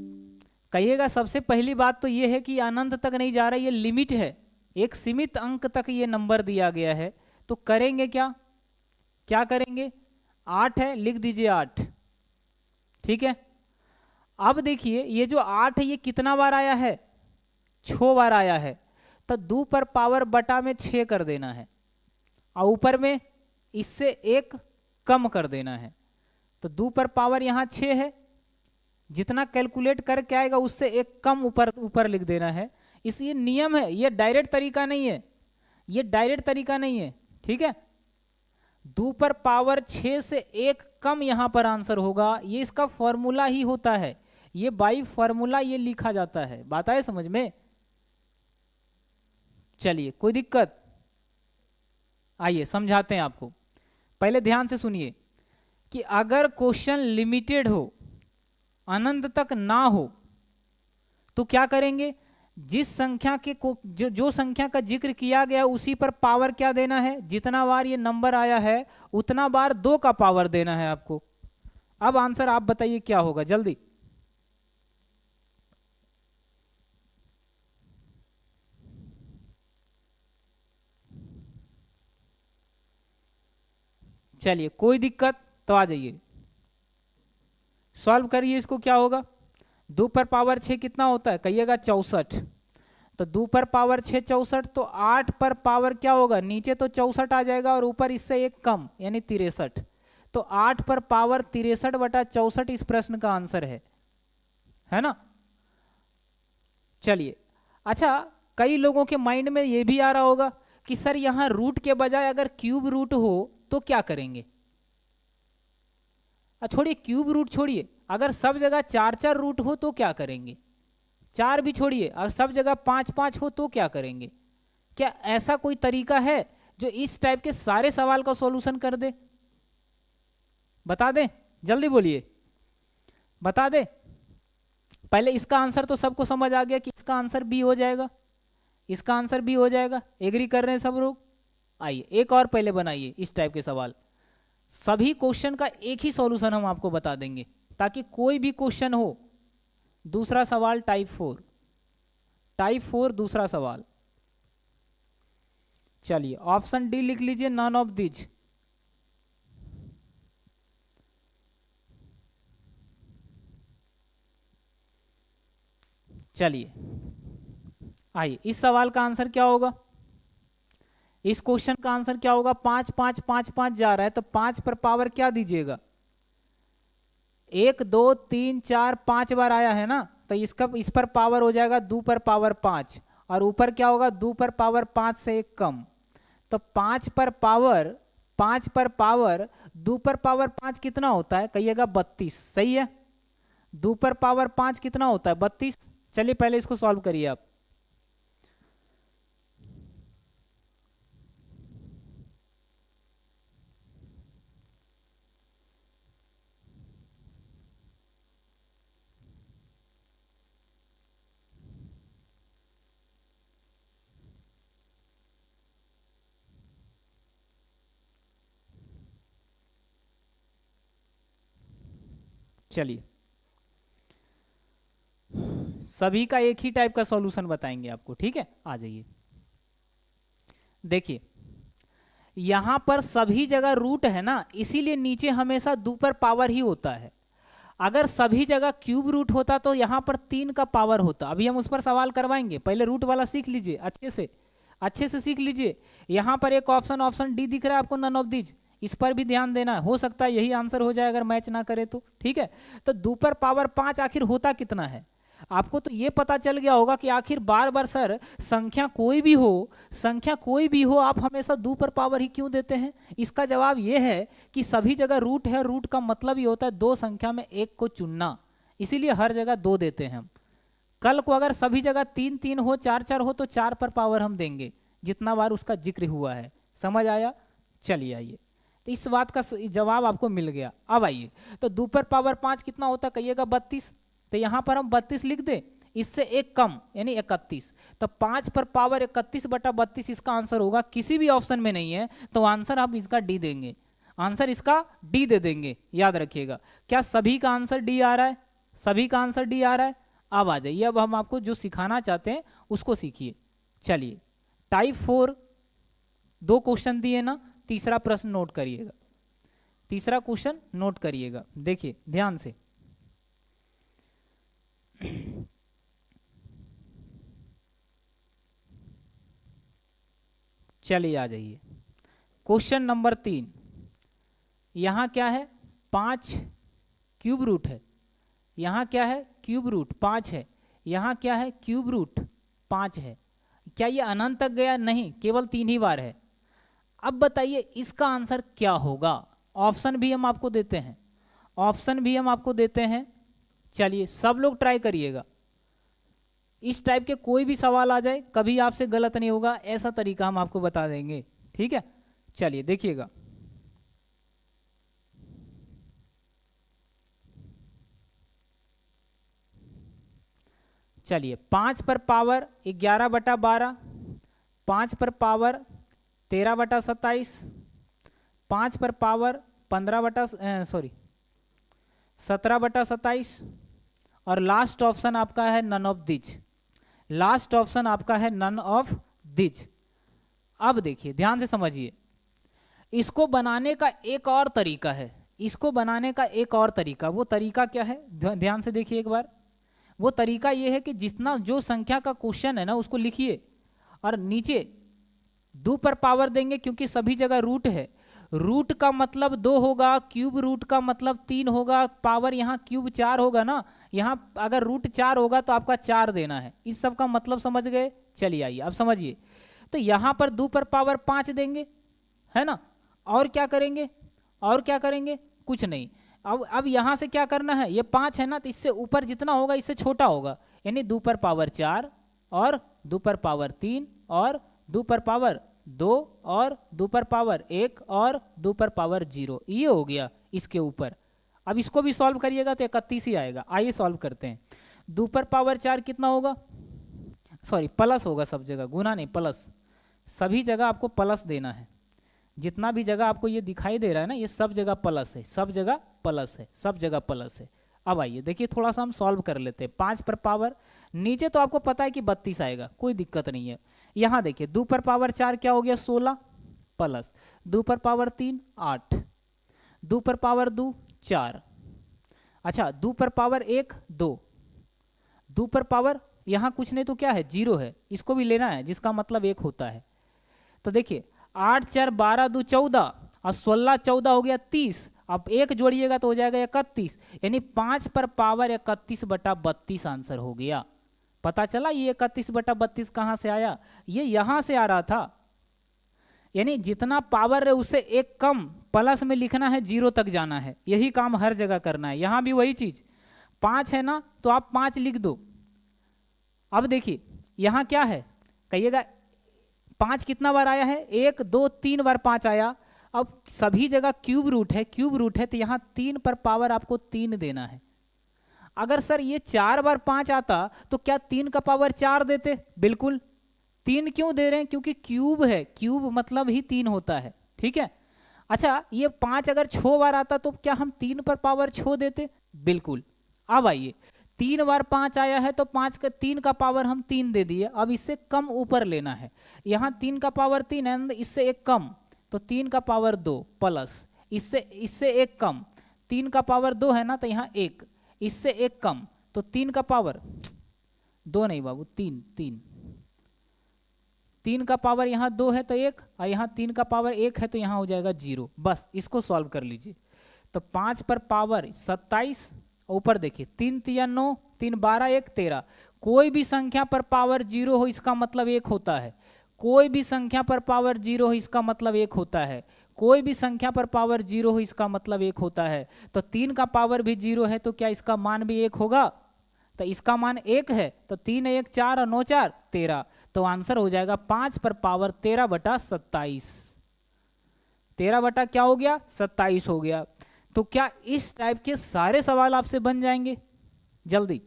कहिएगा सबसे पहली बात तो ये है कि अनंत तक नहीं जा रहा, ये लिमिट है, एक सीमित अंक तक ये नंबर दिया गया है। तो करेंगे क्या, क्या करेंगे? 8 है, लिख दीजिए 8। ठीक है, अब देखिए ये जो 8 है ये कितना बार आया है? 6 बार आया है। तो 2 पर पावर बटा में 6 कर देना है, और ऊपर में इससे 1 कम कर देना है। तो 2 पर पावर यहाँ 6 है, जितना कैलकुलेट करके आएगा उससे 1 कम ऊपर ऊपर लिख देना है। इस ये नियम है, ये डायरेक्ट तरीका नहीं है, ये डायरेक्ट तरीका नहीं है। ठीक है, 2 पर पावर 6 से 1 कम यहां पर आंसर होगा, ये इसका फॉर्मूला ही होता है, ये बाई फॉर्मूला ये लिखा जाता है। बात आए समझ में? चलिए, कोई दिक्कत? आइए समझाते हैं आपको। पहले ध्यान से सुनिए कि अगर क्वेश्चन लिमिटेड हो, अनंत तक ना हो, तो क्या करेंगे? जिस संख्या के जो संख्या का जिक्र किया गया उसी पर पावर क्या देना है? जितना बार ये नंबर आया है उतना बार 2 का पावर देना है आपको। अब आंसर आप बताइए क्या होगा जल्दी। चलिए, कोई दिक्कत तो आ जाइए, सॉल्व करिए इसको। क्या होगा? 2 पर पावर 6 कितना होता है? कहिएगा 64। तो 2 पर पावर 6 64, तो 8 पर पावर क्या होगा? नीचे तो 64 आ जाएगा और ऊपर इससे 1 कम यानी 63। तो 8 पर पावर 63 बटा 64 इस प्रश्न का आंसर है ना? चलिए, अच्छा, कई लोगों के माइंड में ये भी आ रहा होगा कि सर यहाँ रूट के बजाय अगर क्यूब रूट हो तो क्या करेंगे? छोड़िए क्यूब रूट छोड़िए, अगर सब जगह 4-4 रूट हो तो क्या करेंगे? 4 भी छोड़िए, अगर सब जगह 5-5 हो तो क्या करेंगे? क्या ऐसा कोई तरीका है जो इस टाइप के सारे सवाल का सॉल्यूशन कर दे? बता दें, जल्दी बोलिए, बता दे। पहले इसका आंसर तो सबको समझ आ गया कि इसका आंसर बी हो जाएगा, इसका आंसर बी हो जाएगा। एग्री कर रहे हैं सब लोग? आइए एक और पहले बनाइए इस टाइप के सवाल, सभी क्वेश्चन का एक ही सॉल्यूशन हम आपको बता देंगे ताकि कोई भी क्वेश्चन हो। दूसरा सवाल टाइप 4 दूसरा सवाल। चलिए, ऑप्शन डी लिख लीजिए, नन ऑफ दिज। चलिए, आइए इस सवाल का आंसर क्या होगा? इस क्वेश्चन का आंसर क्या होगा? 5 5 5 5 जा रहा है, तो 5 पर पावर क्या दीजिएगा? 1 2 3 4 5 बार आया है ना, तो इस पर पावर हो जाएगा 2 पर पावर 5, और ऊपर क्या होगा? 2 पर पावर 5 से 1 कम। तो 5 पर पावर 2 पर पावर 5 कितना होता है? कहिएगा 32। सही है, 2 पर पावर 5 कितना होता है? 32। चलिए पहले इसको सॉल्व करिए आप। चलिए, सभी का एक ही टाइप का सॉल्यूशन बताएंगे आपको। ठीक है, आ जाइए। देखिए, यहां पर सभी जगह रूट है ना, इसीलिए नीचे हमेशा 2 पर पावर ही होता है। अगर सभी जगह क्यूब रूट होता तो यहां पर 3 का पावर होता। अभी हम उस पर सवाल करवाएंगे, पहले रूट वाला सीख लीजिए, अच्छे से सीख लीजिए। यहां पर एक ऑप्शन डी दिख रहा है आपको, नन ऑफ दीज, इस पर भी ध्यान देना, हो सकता है यही आंसर हो जाए अगर मैच ना करे तो। ठीक है, तो 2 पर पावर 5 आखिर होता कितना है? आपको तो ये पता चल गया होगा कि आखिर बार बार सर संख्या कोई भी हो आप हमेशा 2 पर पावर ही क्यों देते हैं? इसका जवाब ये है कि सभी जगह रूट है, रूट का मतलब ही होता है 2 संख्या में एक को चुनना, इसीलिए हर जगह 2 देते हैं हम। कल को अगर सभी जगह 3 3 हो, 4 4 हो तो 4 पर पावर हम देंगे जितना बार उसका जिक्र हुआ है। समझ आया? चलिए आइए, तो इस बात का जवाब आपको मिल गया। अब आइए, तो 2 पर पावर 5 कितना होता? कहिएगा 32। तो यहाँ पर हम 32 लिख दे, इससे एक कम यानी 31, तो 5 पर पावर 31/32 इसका आंसर होगा। किसी भी ऑप्शन में नहीं है तो आंसर आप इसका डी देंगे, आंसर इसका डी दे देंगे, याद रखिएगा। क्या सभी का आंसर डी आ रहा है? सभी का आंसर डी आ रहा है? अब आ जाइए, अब हम आपको जो सिखाना चाहते हैं उसको सीखिए। चलिए, टाइप 4 2 क्वेश्चन दिए ना, तीसरा प्रश्न नोट करिएगा, तीसरा क्वेश्चन नोट करिएगा, देखिए ध्यान से। चलिए आ जाइए, क्वेश्चन नंबर 3। यहाँ क्या है? 5 क्यूब रूट है, यहाँ क्या है? क्यूब रूट 5 है, यहाँ क्या है? क्यूब रूट 5 है। क्या ये अनंत तक गया? नहीं, केवल 3 ही बार है। अब बताइए इसका आंसर क्या होगा? ऑप्शन भी हम आपको देते हैं, ऑप्शन भी हम आपको देते हैं। चलिए सब लोग ट्राई करिएगा, इस टाइप के कोई भी सवाल आ जाए कभी आपसे गलत नहीं होगा, ऐसा तरीका हम आपको बता देंगे, ठीक है। चलिए देखिएगा, चलिए 5 पर पावर 11/12, 5 पर पावर 13/27, 5 पर पावर 17/27 और लास्ट ऑप्शन आपका है none of these, last option आपका है नन ऑफ दिज। अब देखिए ध्यान से समझिए, इसको बनाने का एक और तरीका है, इसको बनाने का एक और तरीका, वो तरीका क्या है? ध्यान से देखिए एक बार। वो तरीका ये है कि जितना जो संख्या का क्वेश्चन है ना उसको लिखिए और नीचे 2 पर पावर देंगे, क्योंकि सभी जगह रूट है, रूट का मतलब 2 होगा, क्यूब रूट का मतलब 3 होगा, पावर यहाँ क्यूब 4 होगा ना, यहाँ अगर रूट 4 होगा तो आपका 4 देना है। इस सब का मतलब समझ गए? चलिए आइए अब समझिए। तो यहाँ पर 2 पर पावर 5 देंगे, है ना, और क्या करेंगे? और क्या करेंगे? कुछ नहीं। अब यहाँ से क्या करना है? ये 5 है ना, तो इससे ऊपर जितना होगा इससे छोटा होगा, यानी 2 पर पावर 4 और 2 पर पावर 3 और 2 पर पावर 2 और 2 पर पावर 1 और 2 पर पावर 0, ये हो गया इसके ऊपर। अब इसको भी सॉल्व करिएगा तो 31 ही आएगा। आइए सॉल्व करते हैं। 2 पर पावर 4 कितना होगा? सॉरी प्लस होगा, सब जगह गुना नहीं प्लस, सभी जगह आपको प्लस देना है। जितना भी जगह आपको ये दिखाई दे रहा है ना, ये सब जगह प्लस है, सब जगह प्लस है, सब जगह प्लस है। अब आइए देखिए थोड़ा सा हम सॉल्व कर लेते हैं। 5 पर पावर नीचे तो आपको पता है कि 32 आएगा, कोई दिक्कत नहीं है। यहाँ देखिए 2 पर पावर 4 क्या हो गया? 16 प्लस 2 पर पावर 3 8, 2 पर पावर 2 4, अच्छा 2 पर पावर 1 2, 2 पर पावर यहाँ कुछ नहीं तो क्या है? 0 है, इसको भी लेना है जिसका मतलब 1 होता है। तो देखिए 8 4 12 2 14 और 16 14 हो गया 30, अब 1 जोड़िएगा तो हो जाएगा 31, यानी 5 पर पावर 31/32 आंसर हो गया। पता चला ये 31/32 कहाँ से आया? ये यहाँ से आ रहा था, यानी जितना पावर है उससे एक कम प्लस में लिखना है, 0 तक जाना है, यही काम हर जगह करना है। यहाँ भी वही चीज, 5 है ना तो आप 5 लिख दो। अब देखिए यहाँ क्या है? कहिएगा 5 कितना बार आया है? 1 2 3 बार 5 आया। अब सभी जगह क्यूब रूट है, क्यूब रूट है तो यहाँ 3 पर पावर आपको 3 देना है। अगर सर ये 4 बार 5 आता तो क्या 3 का पावर 4 देते? बिल्कुल। 3 क्यों दे रहे हैं? क्योंकि क्यूब है, क्यूब मतलब ही 3 होता है, ठीक है। अच्छा ये 5 अगर 6 बार आता तो क्या हम 3 पर पावर 6 देते? बिल्कुल। अब आइए 3 बार 5 आया है तो 3 का पावर हम 3 दे दिए। अब इससे कम ऊपर लेना है, यहाँ 3 का पावर 3 है, इससे एक कम तो 3 का पावर 2 प्लस इससे एक कम, 3 का पावर 2 है ना तो यहाँ 1, इससे एक कम तो 3 का पावर 2 नहीं बाबू 3 3, 3 का पावर यहाँ 2 है तो 1 और यहाँ 3 का पावर 1 है तो यहाँ हो जाएगा 0। बस इसको सॉल्व कर लीजिए। तो 5 पर पावर 27, ऊपर देखिए 3 3 9, 3 12 1 13, कोई भी संख्या पर पावर 0 हो इसका मतलब 1 होता है, कोई भी संख्या पर पावर 0 हो इसका मतलब 1 होता है, कोई भी संख्या पर पावर 0 हो इसका मतलब 1 होता है। तो 3 का पावर भी 0 है तो क्या इसका मान भी 1 होगा? तो इसका मान 1 है तो 3 1 4 और 9 4 13, तो आंसर हो जाएगा 5 पर पावर 13/27। 13 बटा क्या हो गया? 27 हो गया। तो क्या इस टाइप के सारे सवाल आपसे बन जाएंगे जल्दी?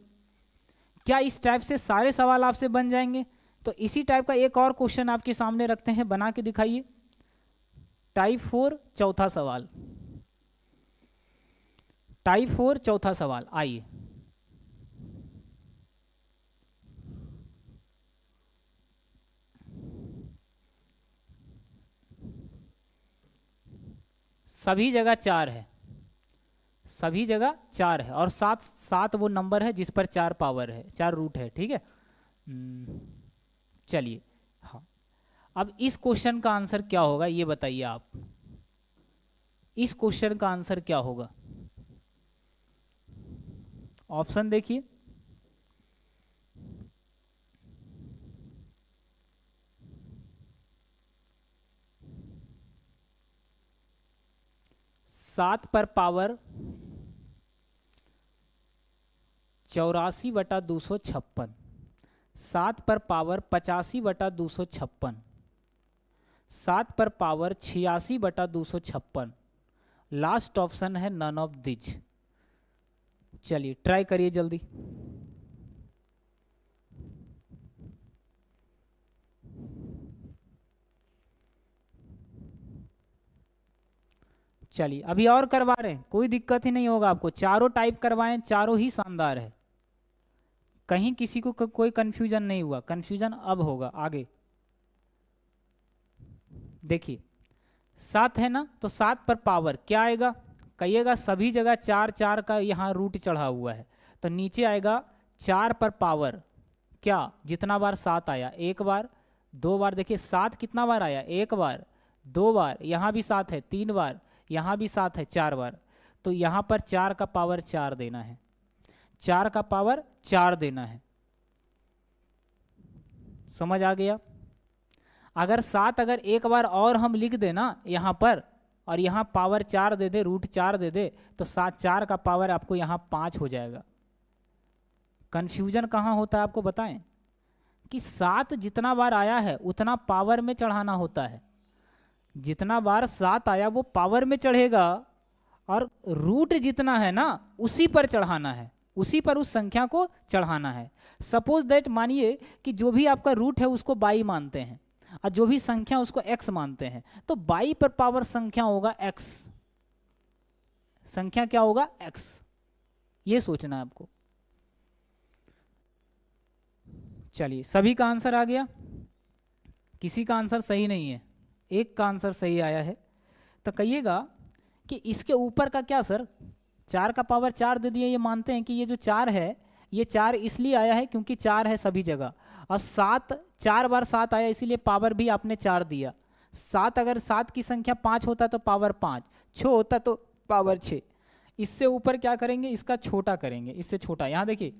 क्या इस टाइप से सारे सवाल आपसे बन जाएंगे? तो इसी टाइप का एक और क्वेश्चन आपके सामने रखते हैं, बना के दिखाइए। टाइप 4 चौथा सवाल, टाइप 4 चौथा सवाल, आइए। सभी जगह 4 है, सभी जगह 4 है, और 7 वो नंबर है जिस पर 4 पावर है, 4 रूट है, ठीक है। चलिए, हाँ, अब इस क्वेश्चन का आंसर क्या होगा ये बताइए आप। इस क्वेश्चन का आंसर क्या होगा? ऑप्शन देखिए। सात पर पावर 84/256, 7 पर पावर 85/256, 7 पर पावर 86/256, लास्ट ऑप्शन है नन ऑफ दिज। चलिए ट्राई करिए जल्दी। चलिए अभी और करवा रहे हैं, कोई दिक्कत ही नहीं होगा आपको, चारों टाइप करवाएं, चारों ही शानदार है, कहीं किसी को कोई कंफ्यूजन नहीं हुआ। कंफ्यूजन अब होगा आगे। देखिए 7 है ना, तो 7 पर पावर क्या आएगा? कहिएगा सभी जगह 4 4 का यहाँ रूट चढ़ा हुआ है, तो नीचे आएगा 4 पर पावर क्या, जितना बार 7 आया, एक बार, दो बार। देखिए 7 कितना बार आया? एक बार, दो बार, यहाँ भी 7 है 3 बार, यहाँ भी 7 है 4 बार, तो यहाँ पर 4 का पावर 4 देना है, 4 का पावर 4 देना है। समझ आ गया? अगर 7 अगर एक बार और हम लिख देना यहाँ पर, और यहाँ पावर 4 दे दे, रूट 4 दे दे, तो 7 4 का पावर आपको यहाँ 5 हो जाएगा। कंफ्यूजन कहाँ होता है आपको बताएं, कि 7 जितना बार आया है उतना पावर में चढ़ाना होता है, जितना बार 7 आया वो पावर में चढ़ेगा, और रूट जितना है ना उसी पर चढ़ाना है, उसी पर उस संख्या को चढ़ाना है। सपोज दैट मानिए कि जो भी आपका रूट है उसको बाई मानते हैं, और जो भी संख्या उसको एक्स मानते हैं, तो बाई पर पावर संख्या होगा एक्स, संख्या क्या होगा? एक्स। ये सोचना है आपको। चलिए सभी का आंसर आ गया, किसी का आंसर सही नहीं है, एक का आंसर सही आया है। तो कहिएगा कि इसके ऊपर का क्या सर, 4 का पावर 4 दे दिए, ये मानते हैं कि ये जो 4 है ये 4 इसलिए आया है क्योंकि 4 है सभी जगह, और 7 4 बार 7 आया इसीलिए पावर भी आपने 4 दिया। 7 अगर 7 की संख्या 5 होता तो पावर 5, 6 होता तो पावर 6। इससे ऊपर क्या करेंगे? इसका छोटा करेंगे, इससे छोटा। यहाँ देखिए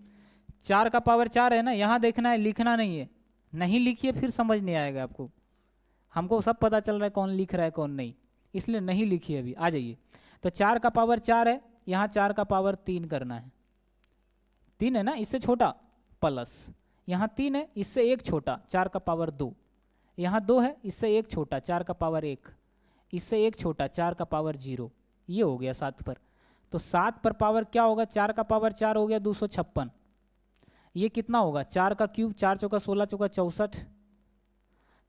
4 का पावर 4 है ना, यहाँ देखना है, लिखना नहीं है, नहीं लिखिए फिर समझ नहीं आएगा आपको। हमको सब पता चल रहा है कौन लिख रहा है कौन नहीं, इसलिए नहीं लिखिए अभी। आ जाइए, तो 4 का पावर 4 है, यहाँ 4 का पावर 3 करना है, 3 है ना, इससे छोटा, प्लस यहाँ 3 है, इससे एक छोटा, 4 का पावर 2, यहाँ 2 है, इससे एक छोटा, 4 का पावर 1, इससे एक छोटा, 4 का पावर 0। ये हो गया 7 पर। तो 7 पर पावर क्या होगा? 4 का पावर 4 हो गया 256। ये कितना होगा? 4 का क्यूब, 4 चौका 16 चौका 64,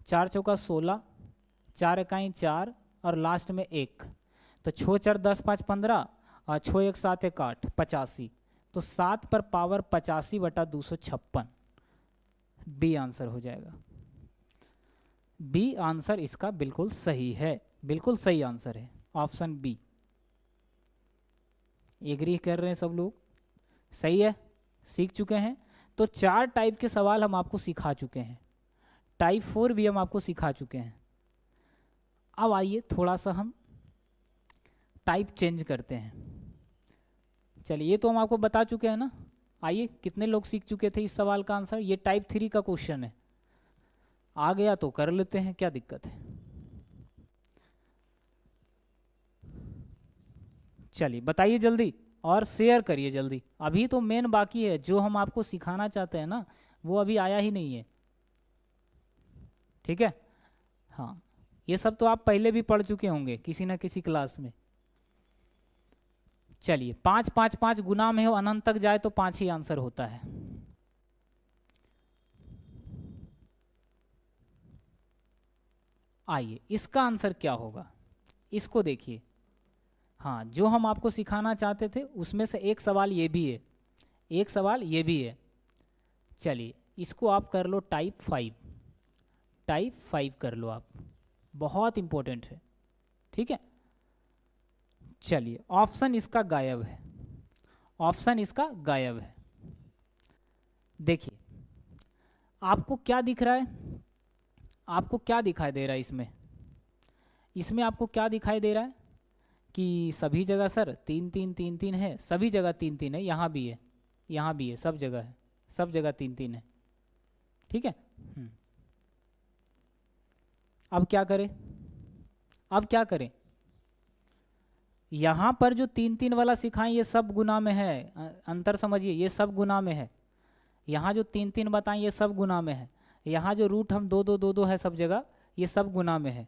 4 चौका 16, 4 इकाई 4, और लास्ट में 1, तो 6 4 10 5 15, और 6 1 7 1 8, 85। तो 7 पर पावर 85/256, बी आंसर हो जाएगा। बी आंसर इसका बिल्कुल सही है, बिल्कुल सही आंसर है ऑप्शन बी। एग्री कर रहे हैं सब लोग? सही है, सीख चुके हैं। तो 4 टाइप के सवाल हम आपको सिखा चुके हैं, टाइप 4 भी हम आपको सिखा चुके हैं। अब आइए थोड़ा सा हम टाइप चेंज करते हैं। चलिए, ये तो हम आपको बता चुके हैं ना। आइए, कितने लोग सीख चुके थे इस सवाल का आंसर? ये टाइप 3 का क्वेश्चन है, आ गया तो कर लेते हैं, क्या दिक्कत है। चलिए बताइए जल्दी, और शेयर करिए जल्दी। अभी तो मेन बाकी है, जो हम आपको सिखाना चाहते हैं ना वो अभी आया ही नहीं है, ठीक है। हाँ, ये सब तो आप पहले भी पढ़ चुके होंगे किसी ना किसी क्लास में। चलिए, 5 5 5 गुना में हो अनंत तक जाए तो 5 ही आंसर होता है। आइए इसका आंसर क्या होगा, इसको देखिए। हाँ, जो हम आपको सिखाना चाहते थे उसमें से एक सवाल ये भी है, एक सवाल ये भी है। चलिए इसको आप कर लो टाइप 5, टाइप 5 कर लो आप, बहुत इंपॉर्टेंट है, ठीक है। चलिए ऑप्शन इसका गायब है, ऑप्शन इसका गायब है। देखिए आपको क्या दिख रहा है, आपको क्या दिखाई दे रहा है इसमें, इसमें आपको क्या दिखाई दे रहा है कि सभी जगह सर 3 3 3 3 है, सभी जगह 3 3 है, यहाँ भी है, यहाँ भी है, सब जगह है, सब जगह 3 3 है, ठीक है। अब क्या करें, अब क्या करें, यहाँ पर जो 3 3 वाला सिखाएं ये सब गुना में है, अंतर समझिए, ये सब गुना में है। यहाँ जो 3 3 बताएं ये सब गुना में है, यहाँ जो रूट हम 2 2 2 2 है सब जगह, ये सब गुना में है।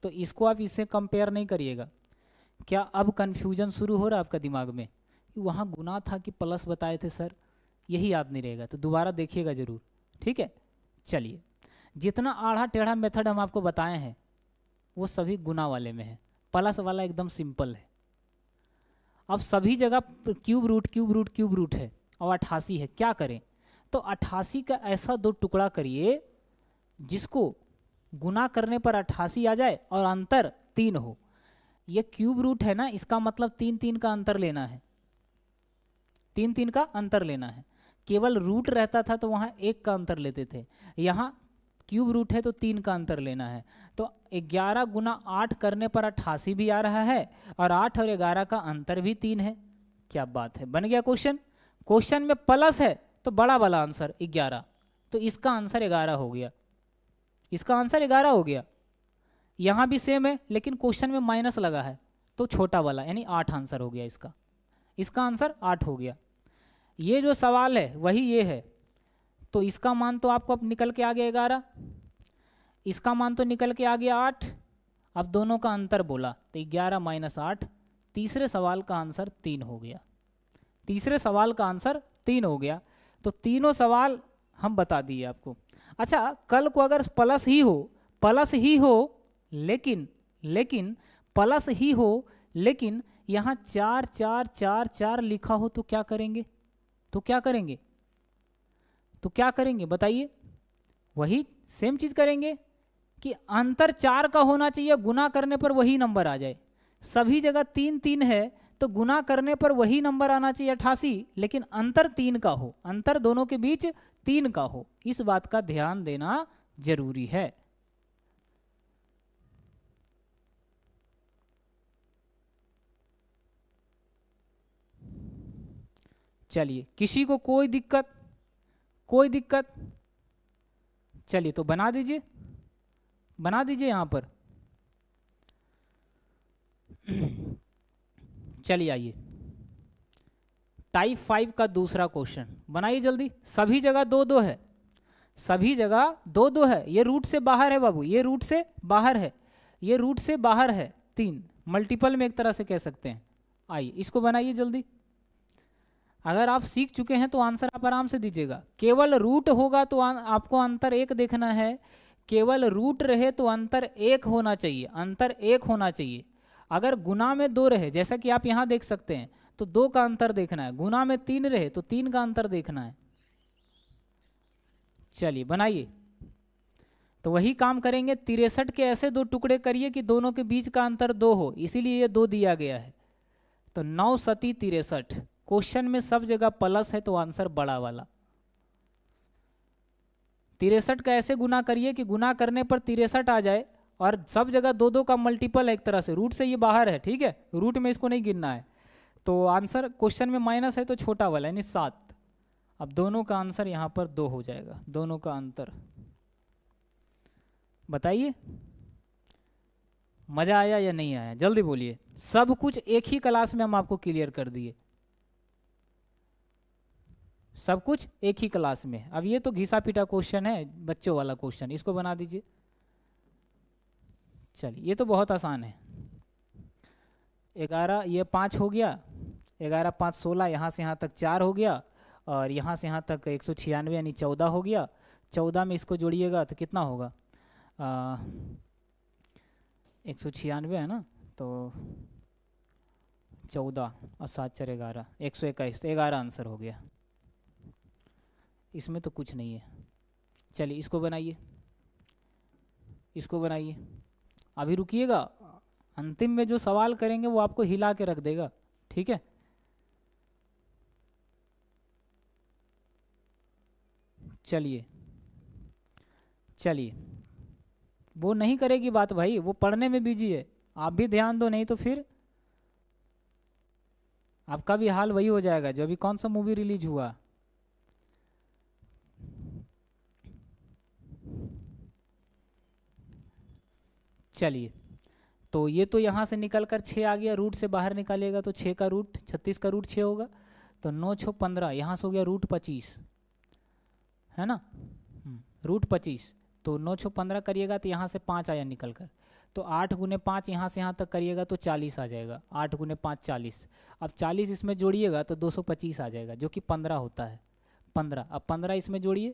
तो इसको आप इससे कंपेयर नहीं करिएगा। क्या अब कन्फ्यूजन शुरू हो रहा है आपका दिमाग में कि वहाँ गुना था कि प्लस बताए थे सर, यही याद नहीं रहेगा, तो दोबारा देखिएगा ज़रूर, ठीक है। चलिए जितना आढ़ा टेढ़ा मेथड हम आपको बताए हैं वो सभी गुना वाले में है, प्लस वाला एकदम सिंपल है। अब सभी जगह cube root cube root cube root है और 88 है, क्या करें, तो 88 का ऐसा दो टुकड़ा करिए जिसको गुना करने पर 88 आ जाए और अंतर 3 हो। ये क्यूब रूट है ना, इसका मतलब 3 3 का अंतर लेना है, 3 3 का अंतर लेना है। केवल रूट रहता था तो वहाँ 1 का अंतर लेते थे, यहाँ क्यूब रूट है तो 3 का अंतर लेना है। तो 11 गुना 8 करने पर 88 भी आ रहा है और 8 और 11 का अंतर भी 3 है। क्या बात है, बन गया क्वेश्चन। क्वेश्चन में प्लस है तो बड़ा वाला आंसर 11, तो इसका आंसर 11 हो गया, इसका आंसर 11 हो गया। यहाँ भी सेम है लेकिन क्वेश्चन में माइनस लगा है तो छोटा वाला यानी 8 आंसर हो गया इसका, इसका आंसर 8 हो गया। ये जो सवाल है वही ये है, तो इसका मान तो आपको अब निकल के आ गया 11, इसका मान तो निकल के आ गया 8। अब दोनों का अंतर बोला तो 11 माइनस 8, तीसरे सवाल का आंसर 3 हो गया, तीसरे सवाल का आंसर 3 हो गया। तो तीनों सवाल हम बता दिए आपको। अच्छा कल को अगर प्लस ही हो, प्लस ही हो लेकिन प्लस ही हो लेकिन यहाँ 4 4 4 4 लिखा हो तो क्या करेंगे, तो क्या करेंगे, तो क्या करेंगे बताइए। वही सेम चीज करेंगे कि अंतर 4 का होना चाहिए, गुना करने पर वही नंबर आ जाए। सभी जगह 3 3 है तो गुना करने पर वही नंबर आना चाहिए 88, लेकिन अंतर 3 का हो, अंतर दोनों के बीच 3 का हो, इस बात का ध्यान देना जरूरी है। चलिए किसी को कोई दिक्कत, कोई दिक्कत, चलिए तो बना दीजिए, बना दीजिए यहां पर। चलिए आइए टाइप 5 का दूसरा क्वेश्चन बनाइए जल्दी। सभी जगह 2 2 है, सभी जगह 2 2 है, ये रूट से बाहर है बाबू, ये रूट से बाहर है, ये रूट से बाहर है, 3 मल्टीपल में एक तरह से कह सकते हैं। आइए इसको बनाइए जल्दी। अगर आप सीख चुके हैं तो आंसर आप आराम से दीजिएगा। केवल रूट होगा तो आपको अंतर 1 देखना है, केवल रूट रहे तो अंतर 1 होना चाहिए, अंतर 1 होना चाहिए। अगर गुना में 2 रहे जैसा कि आप यहाँ देख सकते हैं तो 2 का अंतर देखना है, गुना में 3 रहे तो 3 का अंतर देखना है। चलिए बनाइए, तो वही काम करेंगे। 63 के ऐसे 2 टुकड़े करिए कि दोनों के बीच का अंतर 2 हो, इसीलिए ये 2 दिया गया है। तो 9 सती 63, क्वेश्चन में सब जगह प्लस है तो आंसर बड़ा वाला। 63 का ऐसे गुना करिए कि गुना करने पर 63 आ जाए और सब जगह 2 2 का मल्टीपल है एक तरह से, रूट से ये बाहर है, ठीक है, रूट में इसको नहीं गिनना है। तो आंसर क्वेश्चन में माइनस है तो छोटा वाला यानी 7। अब दोनों का आंसर यहाँ पर 2 हो जाएगा, दोनों का अंतर। बताइए मजा आया या नहीं आया, जल्दी बोलिए। सब कुछ एक ही क्लास में हम आपको क्लियर कर दिए, सब कुछ एक ही क्लास में। अब ये तो घिसा पीटा क्वेश्चन है, बच्चों वाला क्वेश्चन, इसको बना दीजिए। चलिए ये तो बहुत आसान है। 11 ये 5 हो गया, 11 5 16, यहाँ से यहाँ तक 4 हो गया और यहाँ से यहाँ तक 196 यानी 14 हो गया। 14 में इसको जोड़िएगा तो कितना होगा, 196 है ना, तो 14 और 7 4 11, 121, तो 11 आंसर हो गया। इसमें तो कुछ नहीं है। चलिए इसको बनाइए, इसको बनाइए। अभी रुकिएगा, अंतिम में जो सवाल करेंगे वो आपको हिला के रख देगा, ठीक है। चलिए चलिए, वो नहीं करेगी बात भाई, वो पढ़ने में बिजी है। आप भी ध्यान दो, नहीं तो फिर आपका भी हाल वही हो जाएगा जो अभी कौन सा मूवी रिलीज हुआ। चलिए, तो ये तो यहाँ से निकल कर 6 आ गया, रूट से बाहर निकालेगा तो 6 का रूट 36 का रूट 6 होगा, तो 9 6 15, यहाँ से हो गया रूट 25, है ना, रूट 25। तो 9 6 15 करिएगा तो यहाँ से 5 आया निकल कर, तो 8 गुने 5 यहाँ से यहाँ तक करिएगा तो 40 आ जाएगा। 8 गुने 5 40, अब 40 इसमें जोड़िएगा तो 225 आ जाएगा, जो कि 15 होता है। 15, अब 15 इसमें जोड़िए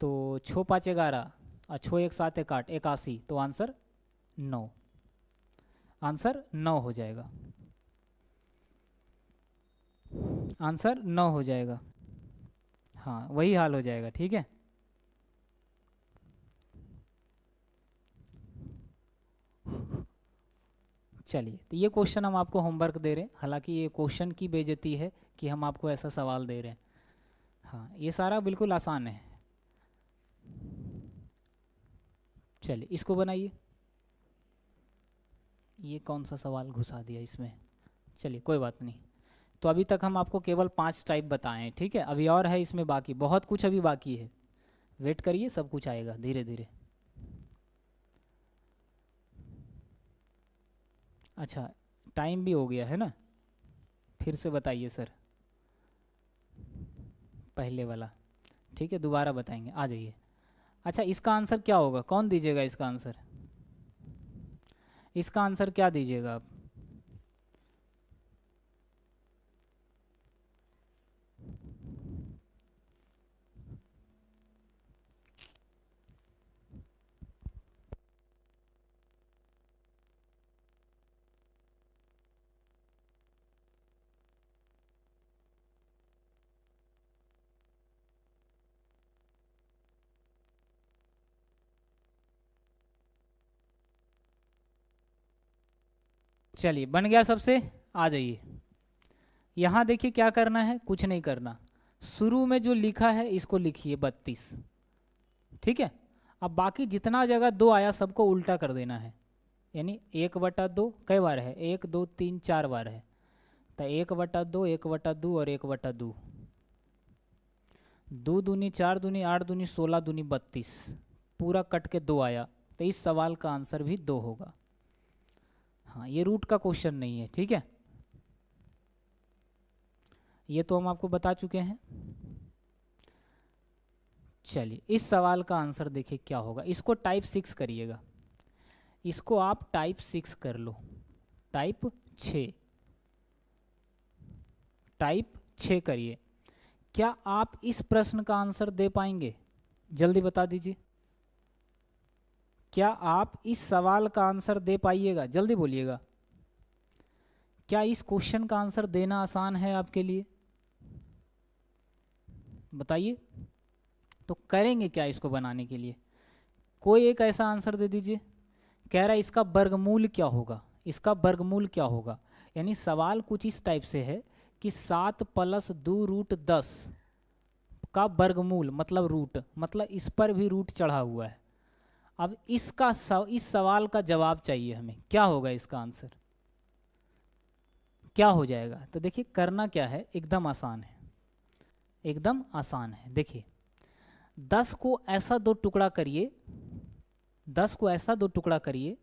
तो 6 5 11 और 6 1 7 1 8, 81, तो आंसर 9, आंसर 9 हो जाएगा, आंसर 9 हो जाएगा। हाँ वही हाल हो जाएगा, ठीक है। चलिए, तो ये क्वेश्चन हम आपको होमवर्क दे रहे हैं, हालांकि ये क्वेश्चन की बेइज्जती है कि हम आपको ऐसा सवाल दे रहे हैं। हाँ ये सारा बिल्कुल आसान है। चलिए इसको बनाइए। ये कौन सा सवाल घुसा दिया इसमें, चलिए कोई बात नहीं। तो अभी तक हम आपको केवल 5 टाइप बताए हैं, ठीक है। अभी और है इसमें बाकी, बहुत कुछ अभी बाकी है, वेट करिए, सब कुछ आएगा धीरे धीरे। अच्छा टाइम भी हो गया है ना, फिर से बताइए सर पहले वाला, ठीक है, दोबारा बताएंगे, आ जाइए। अच्छा इसका आंसर क्या होगा, कौन दीजिएगा इसका आंसर, इसका आंसर क्या दीजिएगा आप। चलिए बन गया सबसे, आ जाइए। यहाँ देखिए क्या करना है, कुछ नहीं करना, शुरू में जो लिखा है इसको लिखिए 32, ठीक है। अब बाकी जितना जगह 2 आया सबको उल्टा कर देना है, यानी 1/2 कई बार है, 1 2 3 4 बार है, तो 1/2 1/2 और 1/2, 2 दूनी 4 दूनी 8 दूनी 16 दूनी 32, पूरा कट के 2 आया, तो इस सवाल का आंसर भी 2 होगा। हाँ ये रूट का क्वेश्चन नहीं है, ठीक है, ये तो हम आपको बता चुके हैं। चलिए इस सवाल का आंसर देखिए क्या होगा, इसको टाइप 6 करिएगा, इसको आप टाइप 6 कर लो, टाइप 6, टाइप 6 करिए। क्या आप इस प्रश्न का आंसर दे पाएंगे, जल्दी बता दीजिए। क्या आप इस सवाल का आंसर दे पाइएगा, जल्दी बोलिएगा। क्या इस क्वेश्चन का आंसर देना आसान है आपके लिए, बताइए। तो करेंगे क्या इसको बनाने के लिए, कोई एक ऐसा आंसर दे दीजिए। कह रहा है इसका वर्गमूल क्या होगा, इसका वर्गमूल क्या होगा, यानी सवाल कुछ इस टाइप से है कि 7 + 2 रूट 10 का वर्गमूल, मतलब रूट, मतलब इस पर भी रूट चढ़ा हुआ है। अब इसका इस सवाल का जवाब चाहिए हमें, क्या होगा इसका आंसर, क्या हो जाएगा। तो देखिए करना क्या है, एकदम आसान है, एकदम आसान है। देखिए 10 को ऐसा 2 टुकड़ा करिए, 10 को ऐसा 2 टुकड़ा करिए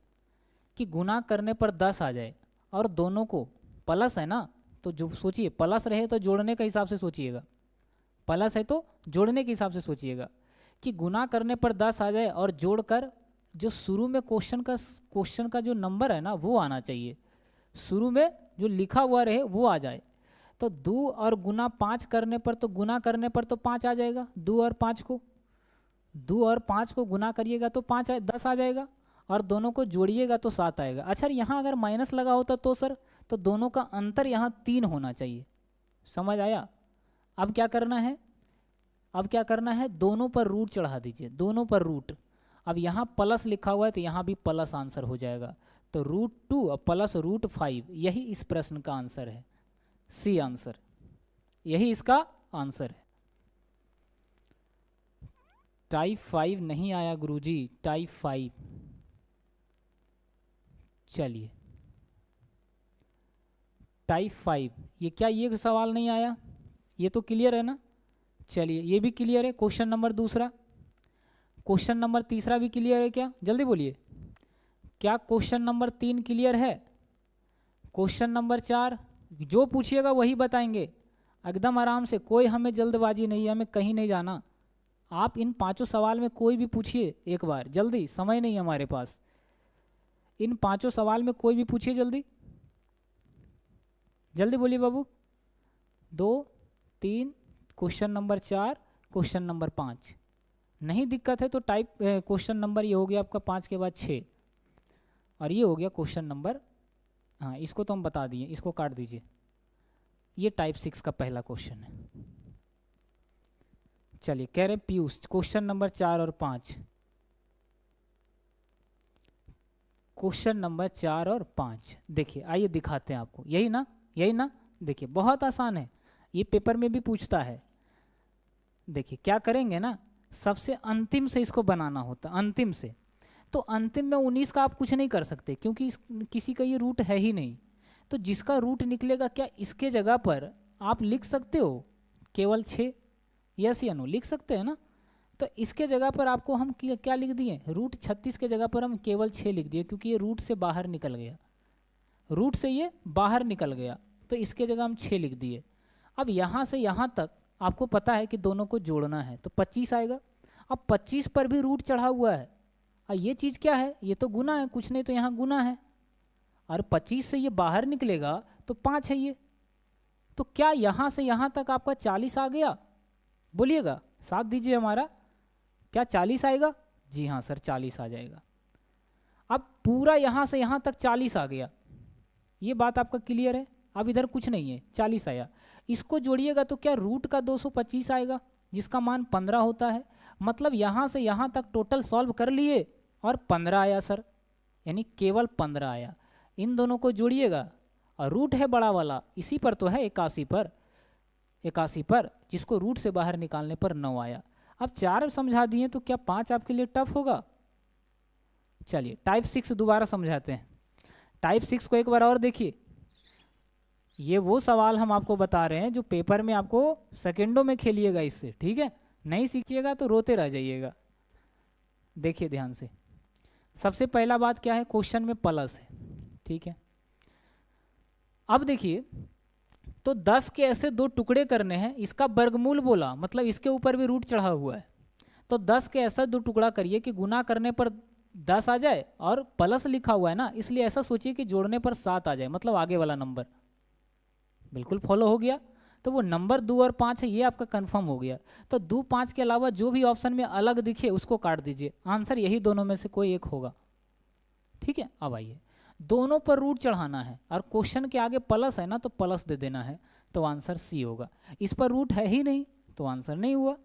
कि गुना करने पर 10 आ जाए, और दोनों को प्लस है ना, तो जो सोचिए प्लस रहे तो जोड़ने के हिसाब से सोचिएगा, प्लस है तो जोड़ने के हिसाब से सोचिएगा कि गुना करने पर 10 आ जाए, और जोड़कर जो शुरू में क्वेश्चन का जो नंबर है ना वो आना चाहिए, शुरू में जो लिखा हुआ रहे वो आ जाए। तो 2 और गुना 5 करने पर, तो गुना करने पर तो 5 आ जाएगा, 2 और 5 को गुना करिएगा तो 10 आ जाएगा, और दोनों को जोड़िएगा तो 7 आएगा। अच्छा यहाँ अगर माइनस लगा होता तो सर, तो दोनों का अंतर यहाँ 3 होना चाहिए। समझ आया? अब क्या करना है, अब क्या करना है, दोनों पर रूट चढ़ा दीजिए, दोनों पर रूट। अब यहाँ प्लस लिखा हुआ है तो यहाँ भी प्लस आंसर हो जाएगा। तो √2 प्लस √5, यही इस प्रश्न का आंसर है, सी आंसर, यही इसका आंसर है। टाइप 5 नहीं आया गुरुजी, टाइप 5। चलिए टाइप 5, ये क्या ये सवाल नहीं आया, ये तो क्लियर है ना। चलिए ये भी क्लियर है। क्वेश्चन नंबर दूसरा, क्वेश्चन नंबर तीसरा भी क्लियर है क्या? जल्दी बोलिए, क्या क्वेश्चन नंबर 3 क्लियर है? क्वेश्चन नंबर 4 जो पूछिएगा वही बताएंगे, एकदम आराम से, कोई हमें जल्दबाजी नहीं है, हमें कहीं नहीं जाना। आप इन 5 सवाल में कोई भी पूछिए एक बार, जल्दी, समय नहीं है हमारे पास। इन 5 सवाल में कोई भी पूछिए जल्दी, जल्दी बोलिए बाबू। 2, 3, क्वेश्चन नंबर 4, क्वेश्चन नंबर 5। नहीं दिक्कत है तो टाइप क्वेश्चन नंबर ये हो गया आपका 5 के बाद 6, और ये हो गया क्वेश्चन नंबर, हाँ इसको तो हम बता दिए, इसको काट दीजिए। ये टाइप 6 का पहला क्वेश्चन है। चलिए कह रहे पीयूष क्वेश्चन नंबर 4 और 5, क्वेश्चन नंबर 4 और 5 देखिए, आइए दिखाते हैं आपको। यही ना, यही ना, देखिए बहुत आसान है, ये पेपर में भी पूछता है। देखिए क्या करेंगे ना, सबसे अंतिम से इसको बनाना होता, अंतिम से। तो अंतिम में 19 का आप कुछ नहीं कर सकते क्योंकि किसी का ये रूट है ही नहीं। तो जिसका रूट निकलेगा, क्या इसके जगह पर आप लिख सकते हो केवल 6? यस या नो, लिख सकते हैं ना। तो इसके जगह पर आपको हम क्या लिख दिए, √36 के जगह पर हम केवल 6 लिख दिए, क्योंकि ये रूट से बाहर निकल गया, रूट से ये बाहर निकल गया, तो इसके जगह हम 6 लिख दिए। अब यहाँ से यहाँ तक आपको पता है कि दोनों को जोड़ना है, तो 25 आएगा। अब 25 पर भी रूट चढ़ा हुआ है, और ये चीज़ क्या है, ये तो गुना है, कुछ नहीं तो यहाँ गुना है, और 25 से ये बाहर निकलेगा तो 5 है ये। तो क्या यहाँ से यहाँ तक आपका 40 आ गया? बोलिएगा, साथ दीजिए हमारा, क्या 40 आएगा? जी हाँ सर, 40 आ जाएगा। अब पूरा यहाँ से यहाँ तक 40 आ गया, ये बात आपका क्लियर है। अब इधर कुछ नहीं है, 40 आया, इसको जोड़िएगा तो क्या रूट का 225 आएगा, जिसका मान 15 होता है। मतलब यहाँ से यहाँ तक टोटल सॉल्व कर लिए और 15 आया सर, यानी केवल 15 आया। इन दोनों को जोड़िएगा, और रूट है बड़ा वाला, इसी पर तो है 81 पर, 81 पर, जिसको रूट से बाहर निकालने पर 9 आया। अब 4 समझा दिए तो क्या 5 आपके लिए टफ होगा? चलिए टाइप 6 दोबारा समझाते हैं। टाइप 6 को एक बार और देखिए। ये वो सवाल हम आपको बता रहे हैं जो पेपर में आपको सेकेंडों में खेलिएगा इससे, ठीक है? नहीं सीखिएगा तो रोते रह जाइएगा। देखिए ध्यान से, सबसे पहला बात क्या है, क्वेश्चन में प्लस है, ठीक है? अब देखिए, तो 10 के ऐसे 2 टुकड़े करने हैं, इसका वर्गमूल बोला, मतलब इसके ऊपर भी रूट चढ़ा हुआ है। तो 10 के ऐसा 2 टुकड़ा करिए कि गुना करने पर 10 आ जाए, और प्लस लिखा हुआ है ना, इसलिए ऐसा सोचिए कि जोड़ने पर 7 आ जाए, मतलब आगे वाला नंबर। बिल्कुल फॉलो हो गया। तो वो नंबर 2 और 5 है, ये आपका कंफर्म हो गया। तो 2, 5 के अलावा जो भी ऑप्शन में अलग दिखे उसको काट दीजिए, आंसर यही दोनों में से कोई एक होगा, ठीक है? अब आइए, दोनों पर रूट चढ़ाना है, और क्वेश्चन के आगे प्लस है ना, तो प्लस दे देना है, तो आंसर सी होगा। इस पर रूट है ही नहीं, तो आंसर नहीं हुआ।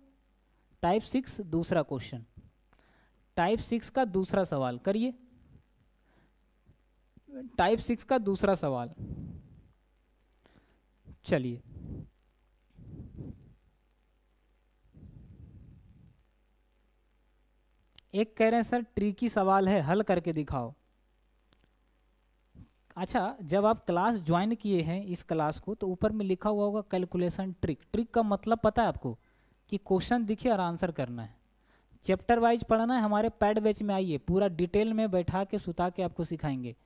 टाइप 6 दूसरा क्वेश्चन, टाइप 6 का दूसरा सवाल करिए। टाइप 6 का दूसरा सवाल, चलिए एक कह रहे हैं सर ट्रिकी सवाल है, हल करके दिखाओ। अच्छा, जब आप क्लास ज्वाइन किए हैं इस क्लास को, तो ऊपर में लिखा हुआ होगा कैलकुलेशन ट्रिक। ट्रिक का मतलब पता है आपको, कि क्वेश्चन दिखे और आंसर करना है। चैप्टर वाइज पढ़ना है, हमारे पैड बैच में आइए, पूरा डिटेल में बैठा के सुता के आपको सिखाएंगे,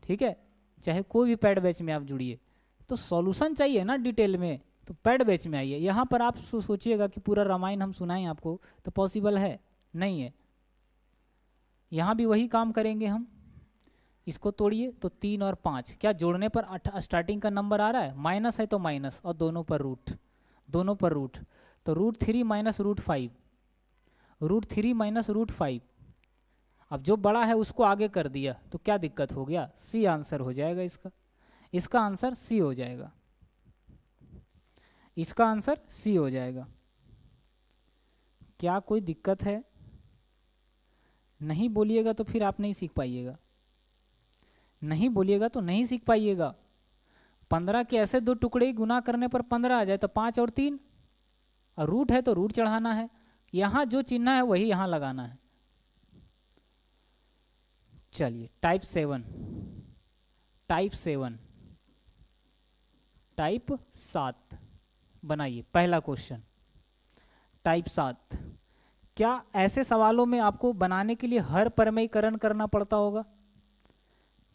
ठीक है? चाहे कोई भी पैड बैच में आप जुड़िए। तो सॉल्यूशन चाहिए ना डिटेल में, तो पैड बैच में आइए। यहाँ पर आप सोचिएगा कि पूरा रामायण हम सुनाएं आपको, तो पॉसिबल है नहीं है। यहाँ भी वही काम करेंगे हम। इसको तोड़िए तो 3 और 5, क्या जोड़ने पर स्टार्टिंग का नंबर आ रहा है, माइनस है तो माइनस, और दोनों पर रूट, दोनों पर रूट। तो √3 - √5, √3 - √5। अब जो बड़ा है उसको आगे कर दिया तो क्या दिक्कत हो गया, सी आंसर हो जाएगा इसका। इसका आंसर सी हो जाएगा, इसका आंसर सी हो जाएगा। क्या कोई दिक्कत है? नहीं बोलिएगा तो फिर आप नहीं सीख पाइएगा, नहीं बोलिएगा तो नहीं सीख पाइएगा। 15 के ऐसे दो टुकड़े गुना करने पर 15 आ जाए तो 5 और 3, और रूट है तो रूट चढ़ाना है, यहाँ जो चिन्ह है वही यहाँ लगाना है। चलिए टाइप 7, टाइप 7, टाइप 7 बनाइए। पहला क्वेश्चन टाइप 7। क्या ऐसे सवालों में आपको बनाने के लिए हर परमेयकरण करना पड़ता होगा?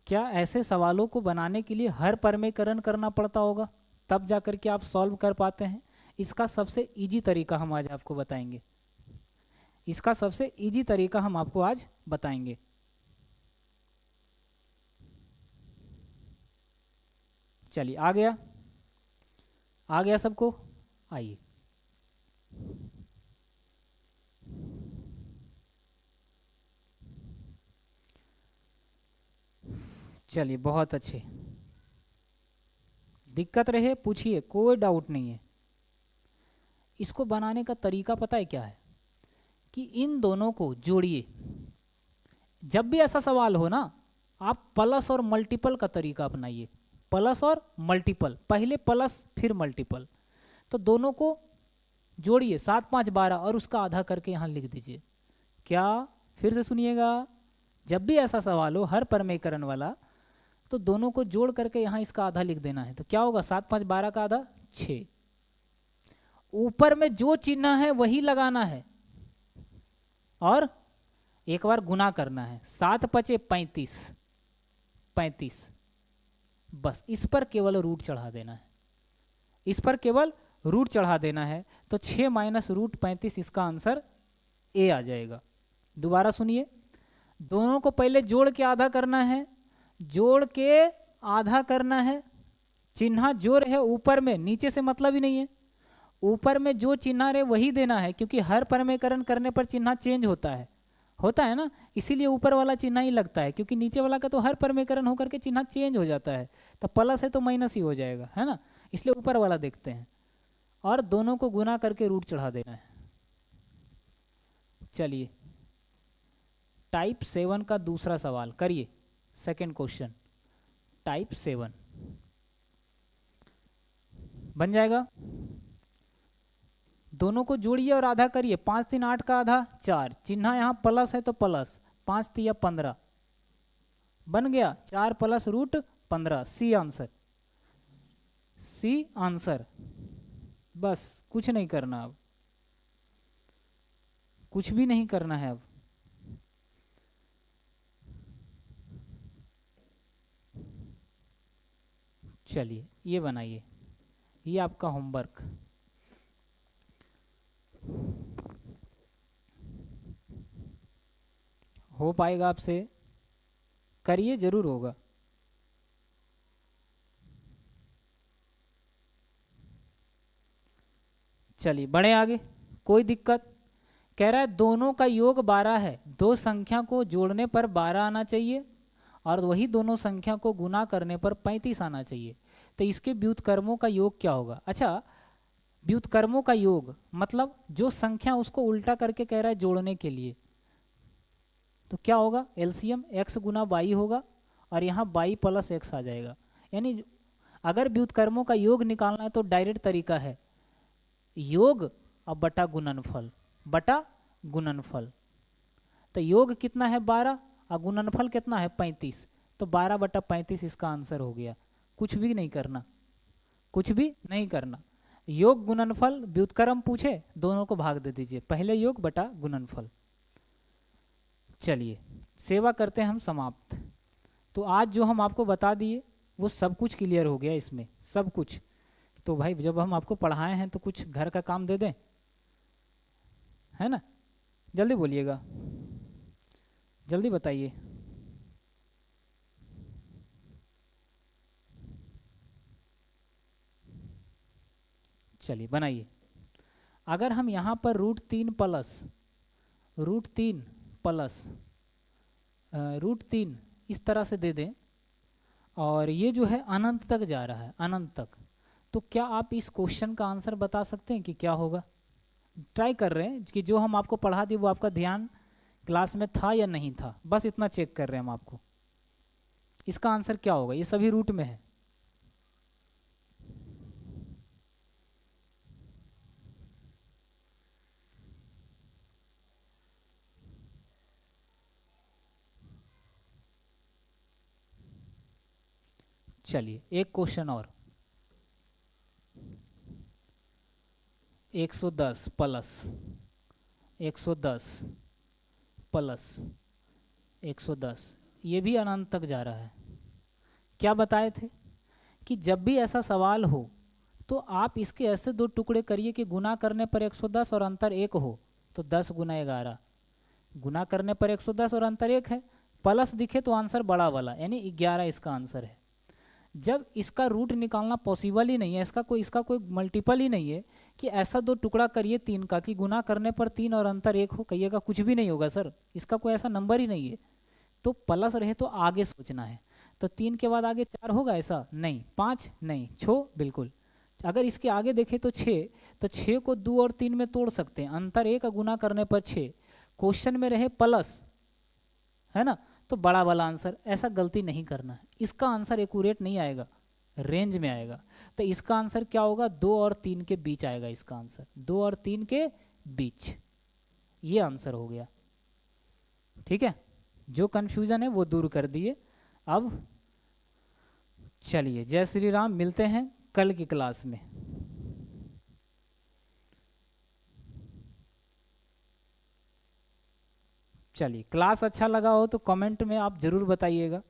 क्या ऐसे सवालों को बनाने के लिए हर परमेयकरण करना पड़ता होगा तब जाकर के आप सॉल्व कर पाते हैं? इसका सबसे इजी तरीका हम आज आपको बताएंगे, इसका सबसे इजी तरीका हम आपको आज बताएंगे। चलिए आ गया, आ गया सबको? आइए चलिए बहुत अच्छे, दिक्कत रहे पूछिए, कोई डाउट नहीं है। इसको बनाने का तरीका पता है क्या है कि इन दोनों को जोड़िए। जब भी ऐसा सवाल हो ना, आप प्लस और मल्टीपल का तरीका अपनाइए। प्लस और मल्टीपल, पहले प्लस फिर मल्टीपल, तो दोनों को जोड़िए 7 5 12 और उसका आधा करके यहाँ लिख दीजिए। क्या, फिर से सुनिएगा, जब भी ऐसा सवाल हो हर परमेयकरण वाला, तो दोनों को जोड़ करके यहाँ इसका आधा लिख देना है। तो क्या होगा, 7 5 12 का आधा 6। ऊपर में जो चिन्ह है वही लगाना है और एक बार गुना करना है। 7 पचे 35, 35, बस इस पर केवल रूट चढ़ा देना है, इस पर केवल रूट चढ़ा देना है। तो 6 माइनस रूट 35 इसका आंसर ए आ जाएगा। दोबारा सुनिए, दोनों को पहले जोड़ के आधा करना है, जोड़ के आधा करना है। चिन्ह जो रहे ऊपर में, नीचे से मतलब ही नहीं है, ऊपर में जो चिन्ह रहे वही देना है, क्योंकि हर परमेयकरण करने पर चिन्ह चेंज होता है ना, इसीलिए ऊपर वाला चिन्ह ही लगता है, क्योंकि नीचे वाला का तो हर परमेयकरण होकर के चिन्ह चेंज हो जाता है। तो प्लस है तो माइनस ही हो जाएगा, है ना, इसलिए ऊपर वाला देखते हैं और दोनों को गुना करके रूट चढ़ा देना है। चलिए टाइप 7 का दूसरा सवाल करिए, सेकंड क्वेश्चन टाइप 7 बन जाएगा। दोनों को जोड़िए और आधा करिए। 5 3 8 का आधा 4, चिन्ह यहाँ प्लस है तो प्लस, 5 3 15 बन गया, 4 plus root 15, C answer, C answer. बस कुछ नहीं करना, अब कुछ भी नहीं करना है। अब चलिए ये बनाइए, ये आपका होमवर्क। हो पाएगा आपसे? करिए, जरूर होगा। चलिए बढ़े आगे, कोई दिक्कत? कह रहा है दोनों का योग 12 है, दो संख्या को जोड़ने पर 12 आना चाहिए और वही दोनों संख्या को गुना करने पर 35 आना चाहिए। तो इसके व्युत्क्रमों का योग क्या होगा? अच्छा, व्युत्क्रमों का योग मतलब जो संख्या उसको उल्टा करके कह रहा है जोड़ने के लिए, तो क्या होगा, एलसीएम x गुना वाई होगा और यहाँ वाई प्लस एक्स आ जाएगा। यानी अगर व्युत्क्रमों का योग निकालना है तो डायरेक्ट तरीका है योग अब बटा गुणनफल, बटा गुणनफल। तो योग कितना है 12 और गुणनफल कितना है 35, तो 12 बटा 35 इसका आंसर हो गया। कुछ भी नहीं करना, कुछ भी नहीं करना। योग गुणनफल व्युत्क्रम पूछे, दोनों को भाग दे दीजिए, पहले योग बटा गुणनफल। चलिए सेवा करते हैं हम समाप्त। तो आज जो हम आपको बता दिए वो सब कुछ क्लियर हो गया इसमें, सब कुछ। तो भाई जब हम आपको पढ़ाए हैं तो कुछ घर का काम दे दें, है ना? जल्दी बोलिएगा, जल्दी बताइए। चलिए बनाइए। अगर हम यहाँ पर रूट 3 प्लस √3 इस तरह से दे दें, और ये जो है अनंत तक जा रहा है, अनंत तक, तो क्या आप इस क्वेश्चन का आंसर बता सकते हैं कि क्या होगा? ट्राई कर रहे हैं कि जो हम आपको पढ़ा दिए वो आपका ध्यान क्लास में था या नहीं था, बस इतना चेक कर रहे हैं हम आपको। इसका आंसर क्या होगा? ये सभी रूट में है। चलिए एक क्वेश्चन और, 110 प्लस 110 प्लस 110, ये भी अनंत तक जा रहा है। क्या बताए थे कि जब भी ऐसा सवाल हो तो आप इसके ऐसे दो टुकड़े करिए कि गुना करने पर 110 और अंतर 1 हो, तो 10 गुना 11, गुना करने पर 110 और अंतर 1 है, प्लस दिखे तो आंसर बड़ा वाला यानी 11 इसका आंसर है। जब इसका रूट निकालना पॉसिबल ही नहीं है, इसका कोई मल्टीपल ही नहीं है कि ऐसा दो टुकड़ा करिए 3 का कि गुना करने पर 3 और अंतर 1 हो, कहिएगा कुछ भी नहीं होगा सर, इसका कोई ऐसा नंबर ही नहीं है। तो प्लस रहे तो आगे सोचना है, तो 3 के बाद आगे 4 होगा ऐसा नहीं, 5 नहीं, 6 बिल्कुल। अगर इसके आगे देखें तो 6, तो 6 को 2 और 3 में तोड़ सकते हैं, अंतर 1 गुना करने पर 6, क्वेश्चन में रहे प्लस, है ना, तो बड़ा वाला आंसर। ऐसा गलती नहीं करना है, इसका आंसर एक्यूरेट नहीं आएगा, रेंज में आएगा। तो इसका आंसर क्या होगा? 2 और 3 के बीच आएगा इसका आंसर, 2 और 3 के बीच, ये आंसर हो गया। ठीक है, जो कंफ्यूजन है वो दूर कर दिए। अब चलिए जय श्री राम, मिलते हैं कल की क्लास में। चलिए क्लास अच्छा लगा हो तो कमेंट में आप ज़रूर बताइएगा।